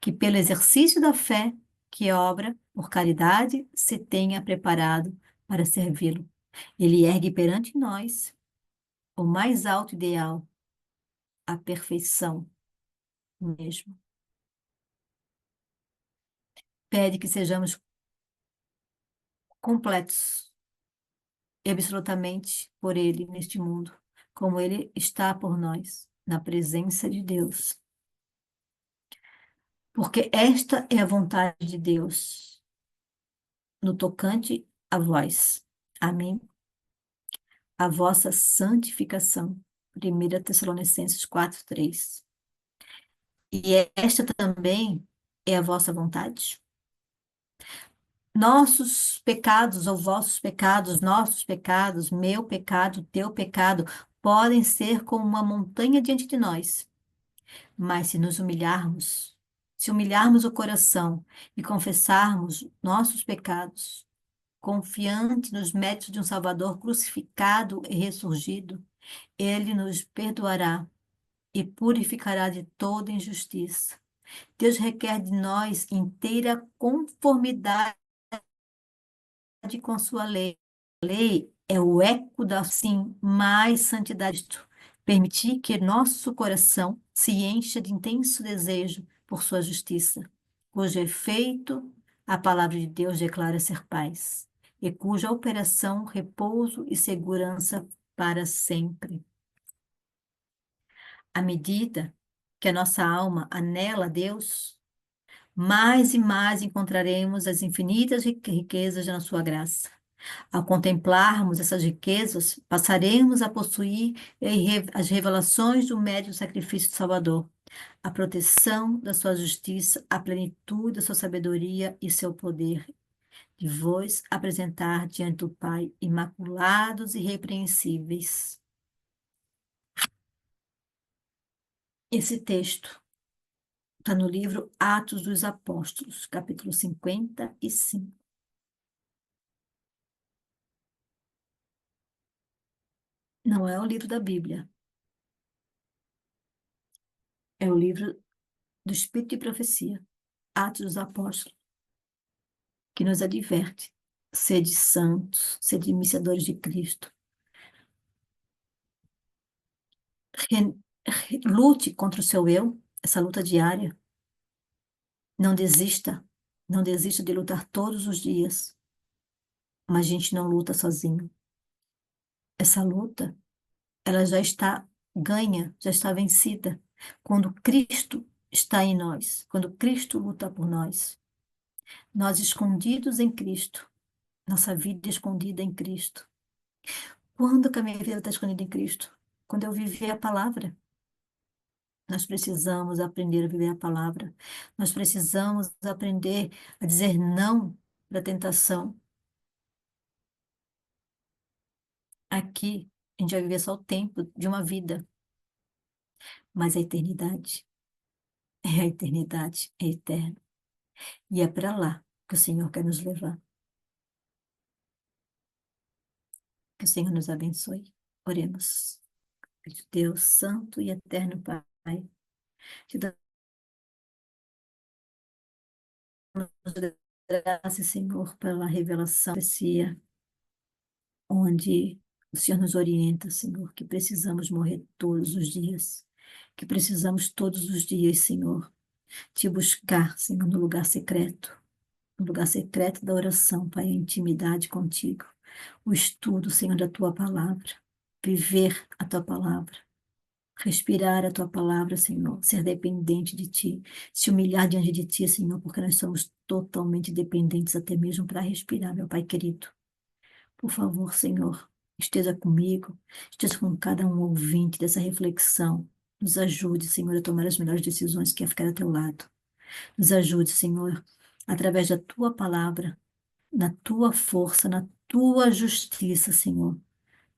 que pelo exercício da fé que obra por caridade se tenha preparado para servi-lo. Ele ergue perante nós o mais alto ideal, a perfeição mesmo. Pede que sejamos completos e absolutamente por Ele neste mundo, como Ele está por nós, na presença de Deus. Porque esta é a vontade de Deus no tocante a vós. Amém. A vossa santificação. 1 Tessalonicenses 4:3. E esta também é a vossa vontade? Nossos pecados ou vossos pecados, nossos pecados, meu pecado, teu pecado, podem ser como uma montanha diante de nós. Mas se nos humilharmos, se humilharmos o coração e confessarmos nossos pecados, confiante nos méritos de um Salvador crucificado e ressurgido, ele nos perdoará e purificará de toda injustiça. Deus requer de nós inteira conformidade com sua lei. A lei é o eco da sim mais santidade. Permitir que nosso coração se encha de intenso desejo por sua justiça, cujo efeito a palavra de Deus declara ser paz, e cuja operação repouso e segurança para sempre. À medida que a nossa alma anela a Deus, mais e mais encontraremos as infinitas riquezas da sua graça. Ao contemplarmos essas riquezas, passaremos a possuir as revelações do médio sacrifício do Salvador, a proteção da sua justiça, a plenitude da sua sabedoria e seu poder, de vos apresentar diante do Pai, imaculados e irrepreensíveis. Esse texto está no livro Atos dos Apóstolos, capítulo 55. Não é o livro da Bíblia, é o livro do Espírito de Profecia, Atos dos Apóstolos, que nos adverte: sede santos, sede iniciadores de Cristo. Lute contra o seu eu, essa luta diária. Não desista, não desista de lutar todos os dias, mas a gente não luta sozinho. Essa luta, ela já está ganha, já está vencida, quando Cristo está em nós, quando Cristo luta por nós. Nós escondidos em Cristo, nossa vida escondida em Cristo. Quando que a minha vida está escondida em Cristo? Quando eu viver a palavra. Nós precisamos aprender a viver a palavra. Nós precisamos aprender a dizer não para a tentação. Aqui, a gente vai viver só o tempo de uma vida, mas a eternidade é eterna. E é para lá que o Senhor quer nos levar. Que o Senhor nos abençoe. Oremos. Deus Santo e Eterno Pai, te damos graças, Senhor, pela revelação, profecia, onde o Senhor nos orienta, Senhor, que precisamos morrer todos os dias, que precisamos todos os dias, Senhor, te buscar, Senhor, no lugar secreto da oração, Pai, a intimidade contigo, o estudo, Senhor, da tua palavra, viver a tua palavra. respirar a tua palavra, Senhor, ser dependente de ti, se humilhar diante de ti, Senhor, porque nós somos totalmente dependentes até mesmo para respirar, meu Pai querido. Por favor, Senhor, esteja comigo, esteja com cada um ouvinte dessa reflexão. Nos ajude, Senhor, a tomar as melhores decisões, que é ficar ao teu lado. Nos ajude, Senhor, através da tua palavra, na tua força, na tua justiça, Senhor,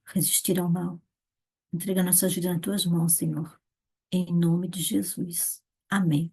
resistir ao mal. Entrega nossa vida nas tuas mãos, Senhor. Em nome de Jesus. Amém.